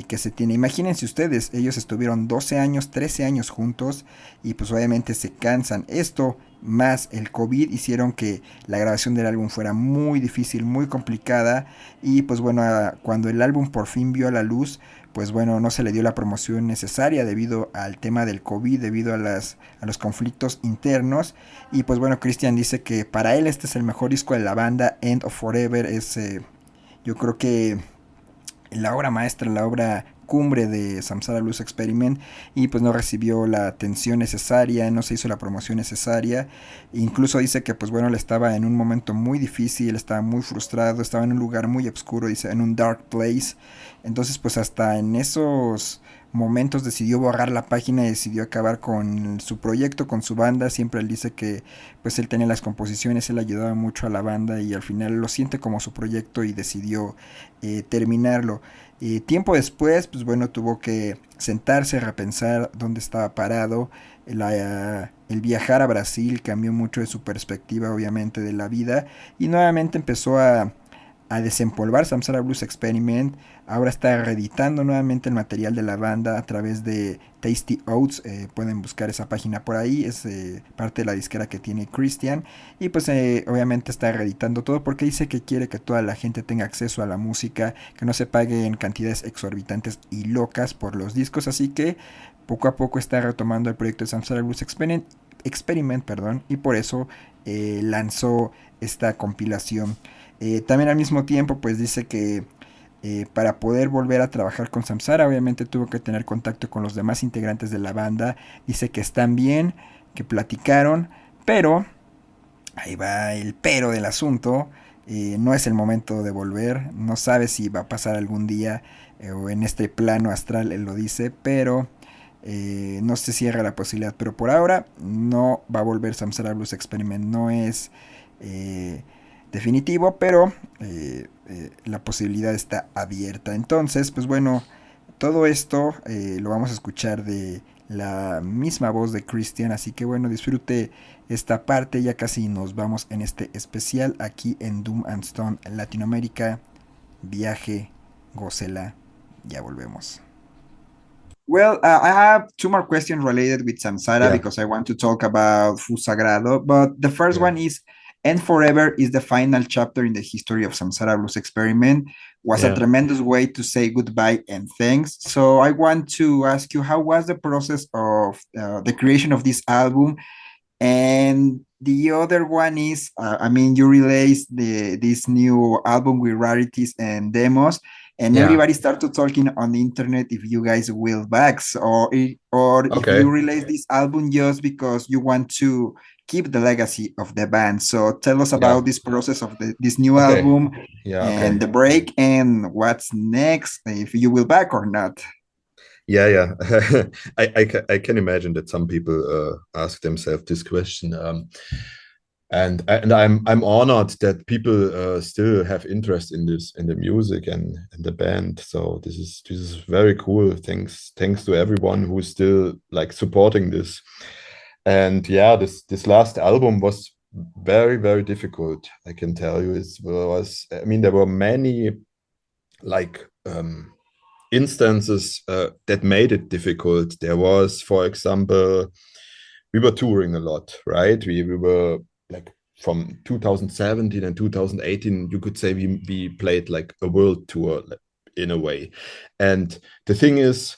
S2: que se tiene. Imagínense ustedes, ellos estuvieron 12 años, 13 años juntos, y pues obviamente se cansan. Esto más el COVID hicieron que la grabación del álbum fuera muy difícil, muy complicada, y pues bueno, cuando el álbum por fin vio la luz, pues bueno, no se le dio la promoción necesaria debido al tema del COVID, debido a los conflictos internos. Y pues bueno, Christian dice que para él este es el mejor disco de la banda. End of Forever es yo creo que la obra maestra, la obra cumbre de Samsara Blues Experiment, y pues no recibió la atención necesaria, no se hizo la promoción necesaria. Incluso dice que pues bueno, él estaba en un momento muy difícil, estaba muy frustrado, estaba en un lugar muy oscuro, dice, en un dark place. Entonces pues hasta en esos momentos decidió borrar la página y decidió acabar con su proyecto, con su banda. Siempre él dice que pues él tenía las composiciones, él ayudaba mucho a la banda, y al final lo siente como su proyecto y decidió terminarlo. Tiempo después pues bueno, tuvo que sentarse, repensar dónde estaba parado. El viajar a Brasil cambió mucho de su perspectiva, obviamente, de la vida, y nuevamente empezó a desempolvar Samsara Blues Experiment. Ahora está reeditando nuevamente el material de la banda a través de Tasty Oats. Pueden buscar esa página por ahí, es parte de la disquera que tiene Christian. Y pues obviamente está reeditando todo porque dice que quiere que toda la gente tenga acceso a la música, que no se paguen cantidades exorbitantes y locas por los discos. Así que poco a poco está retomando el proyecto de Samsara Blues Experiment, y por eso lanzó esta compilación. También al mismo tiempo pues dice que para poder volver a trabajar con Samsara obviamente tuvo que tener contacto con los demás integrantes de la banda. Dice que están bien, que platicaron, pero ahí va el pero del asunto. No es el momento de volver, no sabe si va a pasar algún día o en este plano astral, él lo dice, pero no se cierra la posibilidad. Pero por ahora no va a volver Samsara Blues Experiment, no es definitivo, pero la posibilidad está abierta. Entonces, pues bueno, todo esto lo vamos a escuchar de la misma voz de Christian, así que bueno, disfrute esta parte, ya casi nos vamos en este especial aquí en Doom and Stone Latinoamérica, viaje, gócela, ya volvemos. Well, I have two more questions related with Samsara
S1: Yeah,
S2: because I want to talk about Fuzz Sagrado. But the first
S1: yeah,
S2: one is, "And Forever" is the final chapter in the history of Samsara Blues Experiment. Was a
S1: yeah.
S2: tremendous way to say goodbye and thanks. So I want to ask you, how was the process of the creation of this album? And the other one is, I mean, you released this new album with rarities and demos, and
S1: Yeah.
S2: everybody started talking on the internet if you guys will backs, or if you
S1: Okay.
S2: release this album just because you want to keep the legacy of the band. So tell us
S1: Yeah.
S2: about this process of this new
S1: Okay.
S2: album
S1: Yeah.
S2: and
S1: Okay.
S2: the break and what's next, if you will back or not.
S1: Yeah. Yeah. I can imagine that some people ask themselves this question. And I'm honored that people still have interest in this, in the music and the band. So this is very cool. Thanks to everyone who's still like supporting this. And yeah, this last album was very difficult. I can tell you, I mean, there were many like instances that made it difficult. There was, for example, we were touring a lot, right? We were like from 2017 and 2018, you could say we played like a world tour in a way. And the thing is,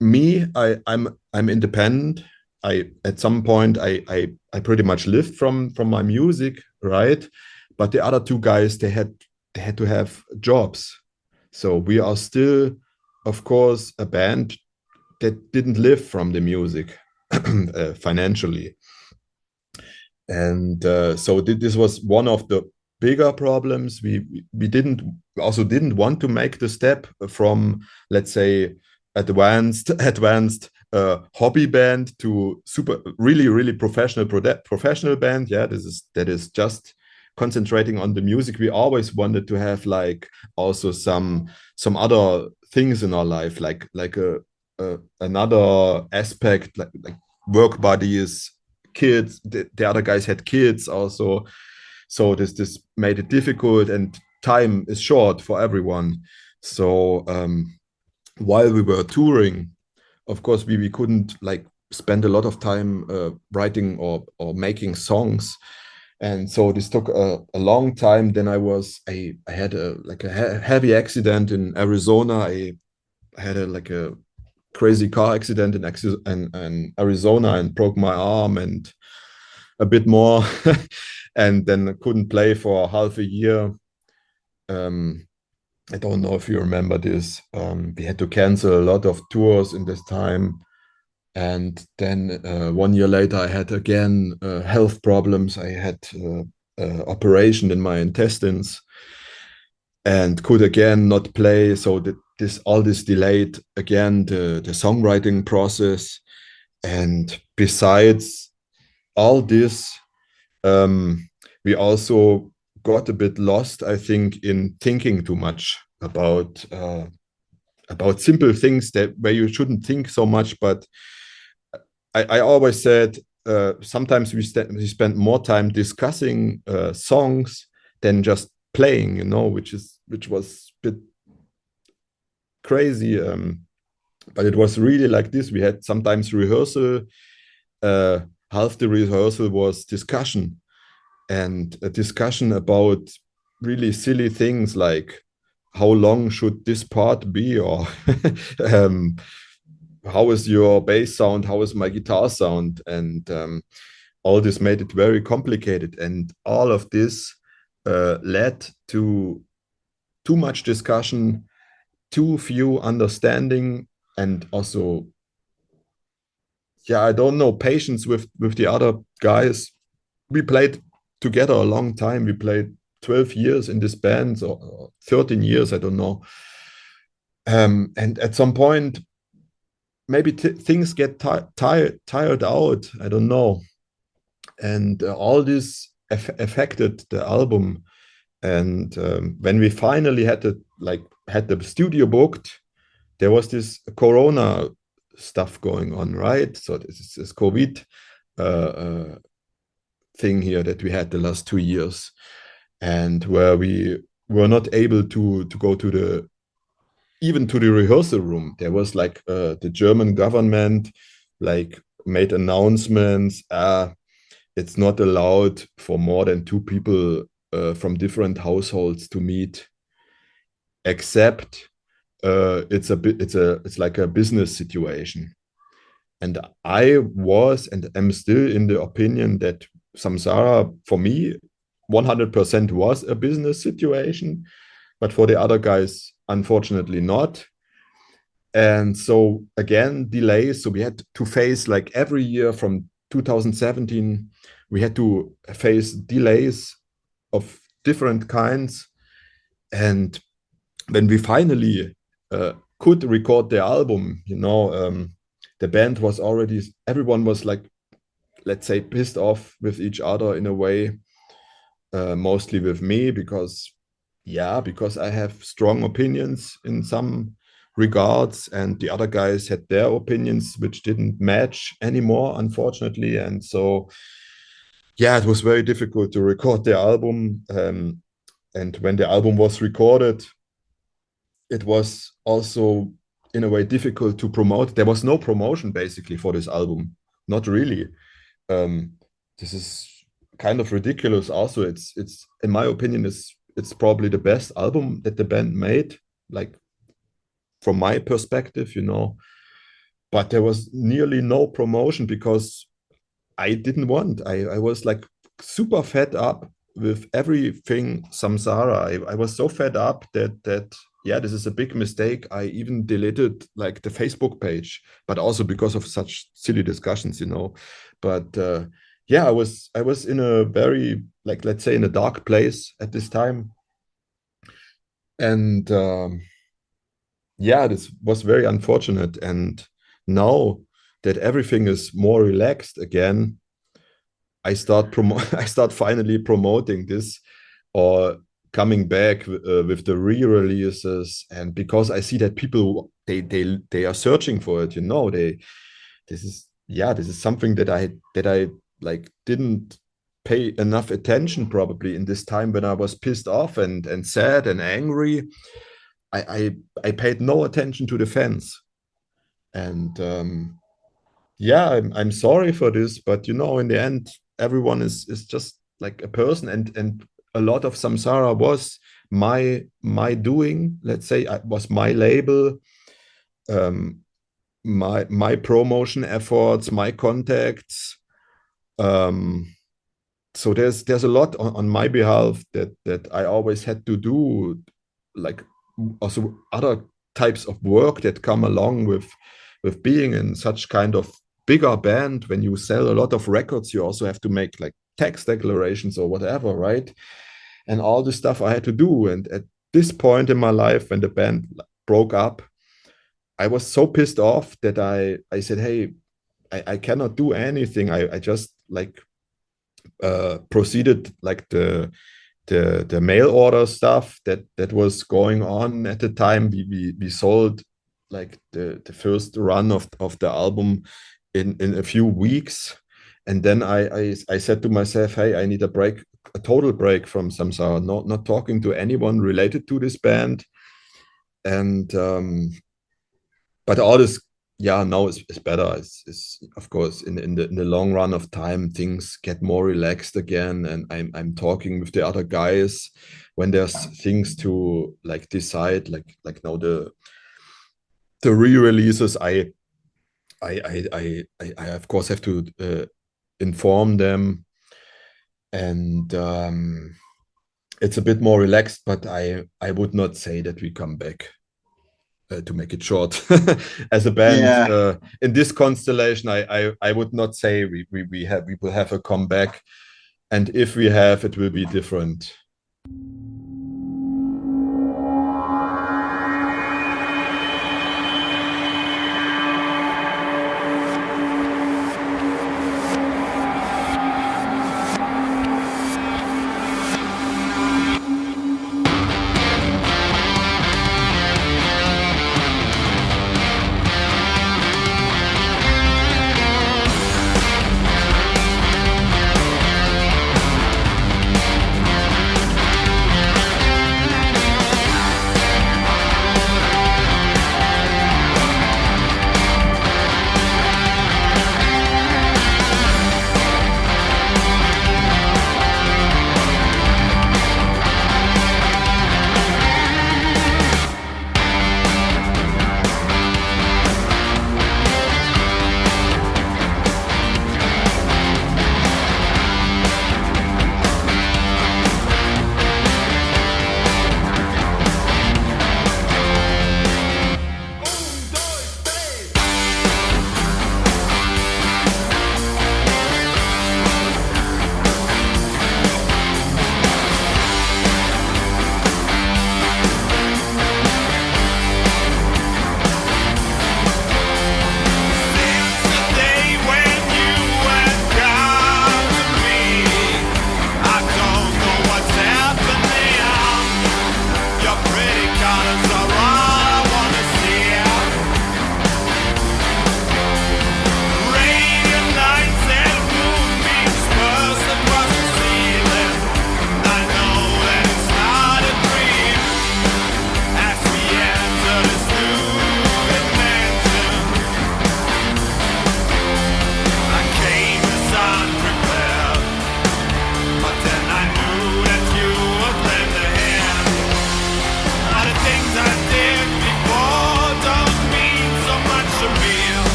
S1: me, I'm independent. I at some point I pretty much lived from my music, right? But the other two guys, they had to have jobs. So we are still, of course, a band that didn't live from the music financially. And so this was one of the bigger problems. We didn't want to make the step from, let's say, advanced hobby band to super really professional band. Yeah, that is just concentrating on the music. We always wanted to have like also some other things in our life, like a another aspect, like work buddies, kids. The other guys had kids also, so this made it difficult, and time is short for everyone. So while we were touring, of course we couldn't like spend a lot of time writing or making songs. And so this took a long time. Then I had a heavy accident in Arizona. I had a crazy car accident in Arizona and broke my arm and a bit more. And then I couldn't play for half a year. I don't know if you remember this. We had to cancel a lot of tours in this time. And then 1 year later, I had again health problems. I had operation in my intestines and could again not play. So all this delayed again the songwriting process. And besides all this, we also got a bit lost, I think, in thinking too much about simple things that where you shouldn't think so much. But I always said sometimes we spend more time discussing songs than just playing, which was a bit crazy. But it was really like this. We had sometimes rehearsal. Half the rehearsal was discussion, and a discussion about really silly things like how long should this part be, or how is your bass sound, how is my guitar sound, and all this made it very complicated. And all of this led to too much discussion, too few understanding, and also, yeah, I don't know, patience with the other guys. We played together a long time. We played 12 years in this band, or 13 years, I don't know. And at some point, maybe things get tired out. I don't know. And all this affected the album. And when we finally had the studio booked, there was this Corona stuff going on, right? So this COVID thing here that we had the last 2 years, and where we were not able to go to the rehearsal room. There was like the German government like made announcements. It's not allowed for more than 2 people from different households to meet, except it's like a business situation. And I was and am still in the opinion that Samsara, for me, 100% was a business situation, but for the other guys, unfortunately not. And so again, delays. So we had to face, like, every year from 2017, we had to face delays of different kinds. And when we finally could record the album, the band was already, everyone was like, let's say, pissed off with each other in a way, mostly with me, because I have strong opinions in some regards, and the other guys had their opinions which didn't match anymore, unfortunately. And so it was very difficult to record the album. And when the album was recorded, it was also in a way difficult to promote. There was no promotion basically for this album, not really. This is kind of ridiculous. Also, it's in my opinion, it's probably the best album that the band made, like, from my perspective, but there was nearly no promotion because I didn't want. I was like super fed up with everything Samsara. I was so fed up that this is a big mistake. I even deleted like the Facebook page, but also because of such silly discussions, But I was in a very, like, let's say, in a dark place at this time. And this was very unfortunate. And now that everything is more relaxed again, I start finally promoting this, or coming back with the re-releases. And because I see that people, they are searching for it, this is something that I like didn't pay enough attention probably in this time when I was pissed off and sad and angry. I paid no attention to the fans. And I'm sorry for this, but in the end, everyone is just like a person, and a lot of Samsara was my doing. Let's say it was my label, my promotion efforts, my contacts. So there's a lot on my behalf that I always had to do, like also other types of work that come along with being in such kind of bigger band. When you sell a lot of records, you also have to make like tax declarations or whatever, right? And all this stuff I had to do. And at this point in my life, when the band broke up, I was so pissed off that I said, hey, I cannot do anything. I just like proceeded like the mail order stuff that was going on at the time. We sold like the first run of the album in a few weeks, and then I said to myself, hey, I need a total break from Samsara, not talking to anyone related to this band. And but all this now is better. It's of course in the long run of time, things get more relaxed again, and I'm talking with the other guys when there's things to like decide, like now the re-releases. I of course have to inform them, and it's a bit more relaxed, but I would not say that we come back, to make it short, as a band. In this constellation, I would not say we will have a comeback, and if we have, it will be different.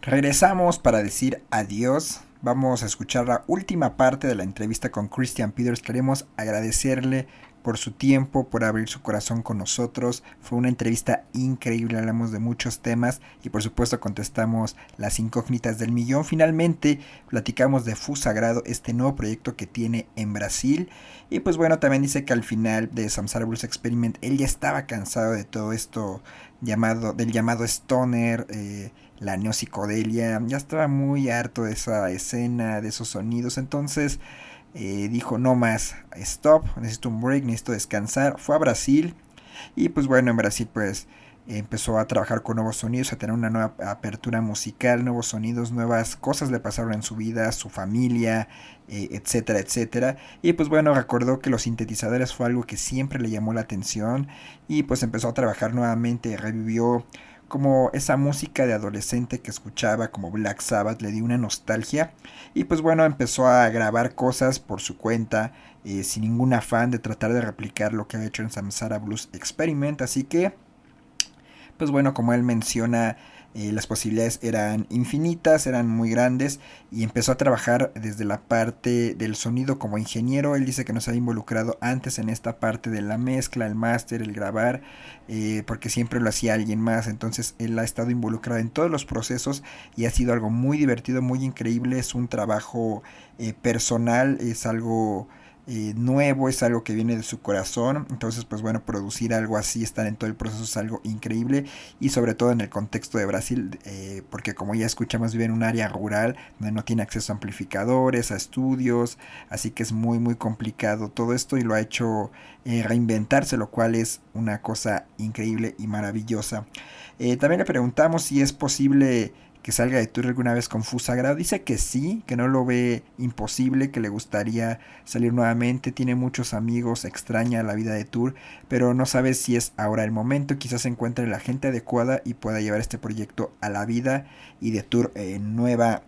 S2: Regresamos para decir adiós. Vamos a escuchar la última parte de la entrevista con Christian Peters. Queremos agradecerle por su tiempo, por abrir su corazón con nosotros. Fue una entrevista increíble, hablamos de muchos temas y por supuesto contestamos las incógnitas del millón. Finalmente platicamos de Fuzz Sagrado, este nuevo proyecto que tiene en Brasil. Y pues bueno, también dice que al final de Samsara Blues Experiment él ya estaba cansado de todo esto del llamado stoner, la neopsicodelia, ya estaba muy harto de esa escena, de esos sonidos, entonces dijo no más, stop, necesito un break, necesito descansar, fue a Brasil y pues bueno, en Brasil pues empezó a trabajar con nuevos sonidos, a tener una nueva apertura musical, nuevos sonidos, nuevas cosas le pasaron en su vida, su familia, etcétera, etcétera. Y pues bueno, recordó que los sintetizadores fue algo que siempre le llamó la atención y pues empezó a trabajar nuevamente, revivió como esa música de adolescente que escuchaba como Black Sabbath, le dio una nostalgia y pues bueno, empezó a grabar cosas por su cuenta, sin ningún afán de tratar de replicar lo que había hecho en Samsara Blues Experiment, así que pues bueno, como él menciona, las posibilidades eran infinitas, eran muy grandes y empezó a trabajar desde la parte del sonido como ingeniero. Él dice que no se había involucrado antes en esta parte de la mezcla, el máster, el grabar, porque siempre lo hacía alguien más. Entonces él ha estado involucrado en todos los procesos y ha sido algo muy divertido, muy increíble. Es un trabajo personal, es algo nuevo, es algo que viene de su corazón. Entonces pues bueno, producir algo así, estar en todo el proceso es algo increíble y sobre todo en el contexto de Brasil, porque como ya escuchamos vive en un área rural donde no tiene acceso a amplificadores, a estudios, así que es muy muy complicado todo esto y lo ha hecho reinventarse, lo cual es una cosa increíble y maravillosa. También le preguntamos si es posible que salga de tour alguna vez con Fuzz Sagrado. Dice que sí, que no lo ve imposible, que le gustaría salir nuevamente, tiene muchos amigos, extraña la vida de tour, pero no sabe si es ahora el momento, quizás encuentre la gente adecuada y pueda llevar este proyecto a la vida y de tour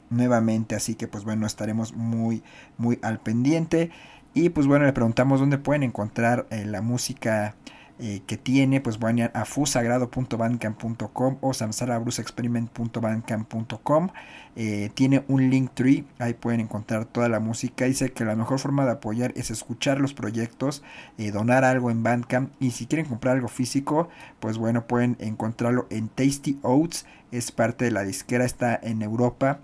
S2: nuevamente, así que pues bueno, estaremos muy muy al pendiente y pues bueno, le preguntamos dónde pueden encontrar la música que tiene, pues van a fuzsagrado.bandcamp.com o samsarabluesexperiment.bandcamp.com. Tiene un Linktree, ahí pueden encontrar toda la música. Dice que la mejor forma de apoyar es escuchar los proyectos, donar algo en Bandcamp y si quieren comprar algo físico, pues bueno, pueden encontrarlo en Tasty Oats, es parte de la disquera, está en Europa.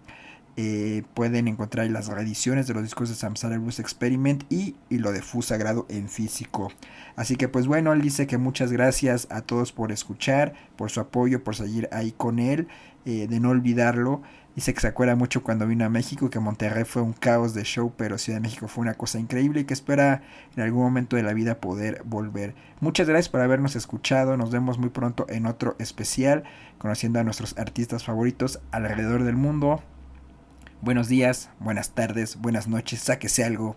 S2: Pueden encontrar las reediciones de los discos de Samsara Blues Experiment y lo de Fuzz Sagrado en físico. Así que pues bueno, él dice que muchas gracias a todos por escuchar, por su apoyo, por seguir ahí con él, de no olvidarlo. Dice que se acuerda mucho cuando vino a México, que Monterrey fue un caos de show, pero Ciudad de México fue una cosa increíble y que espera en algún momento de la vida poder volver. Muchas gracias por habernos escuchado, nos vemos muy pronto en otro especial, conociendo a nuestros artistas favoritos alrededor del mundo. Buenos días, buenas tardes, buenas noches, sáquese algo,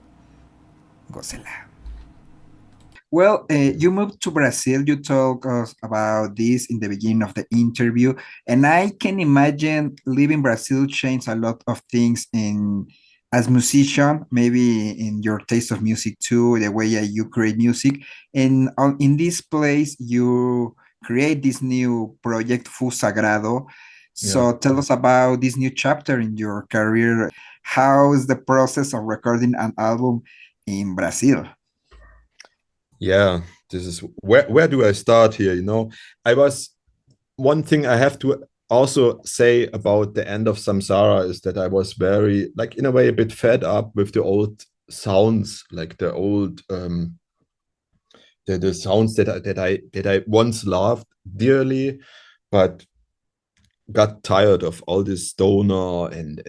S2: gócela. Well, you moved to Brazil. You told us about this in the beginning of the interview, and I can imagine living Brazil changed a lot of things in as musician, maybe in your taste of music too, the way you create music. And in this place, you create this new project, Fuzz Sagrado.
S1: Yeah.
S2: So tell us about this new chapter in your career. How is the process of recording an album in Brazil?
S1: Yeah, this is where do I start here? I was one thing I have to also say about the end of Samsara is that I was very, like, in a way, a bit fed up with the old sounds, like the old the sounds that I once loved dearly, but got tired of all this stoner and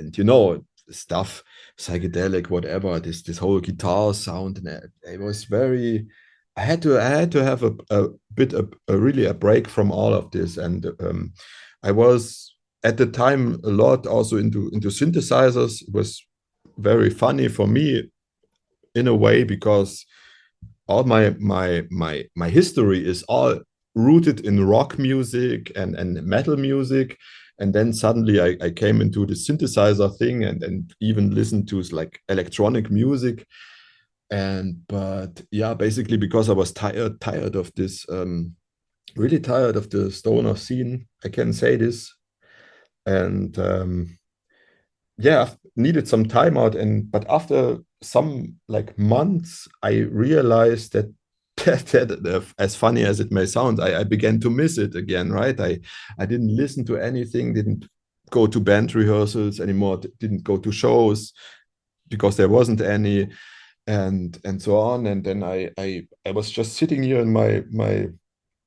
S1: stuff, psychedelic, whatever, this whole guitar sound, and it was very. I had to have a bit really a break from all of this, and I was at the time a lot also into synthesizers. It was very funny for me in a way because all my history is all rooted in rock music and metal music, and then suddenly I came into the synthesizer thing and even listened to like electronic music, but yeah, basically because I was tired of this, really tired of the stoner scene, I can say this. and yeah, I needed some time out. But after some like months, I realized that as funny as it may sound, I began to miss it again, right? I didn't listen to anything, didn't go to band rehearsals anymore, didn't go to shows because there wasn't any, and so on. And then I was just sitting here in my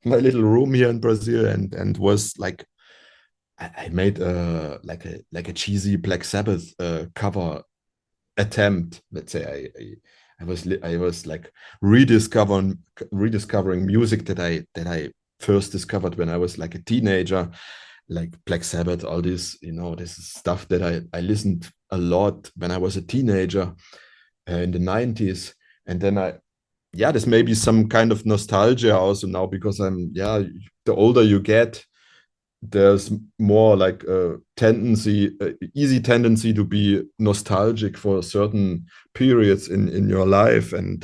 S1: little room here in Brazil, and was like, I made like a cheesy Black Sabbath cover attempt. Let's say I was like rediscovering music that I first discovered when I was like a teenager, like Black Sabbath, all this, this is stuff that I listened a lot when I was a teenager in the 90s. And then there's maybe some kind of nostalgia also now, because the older you get, there's more like a easy tendency to be nostalgic for certain periods in your life. And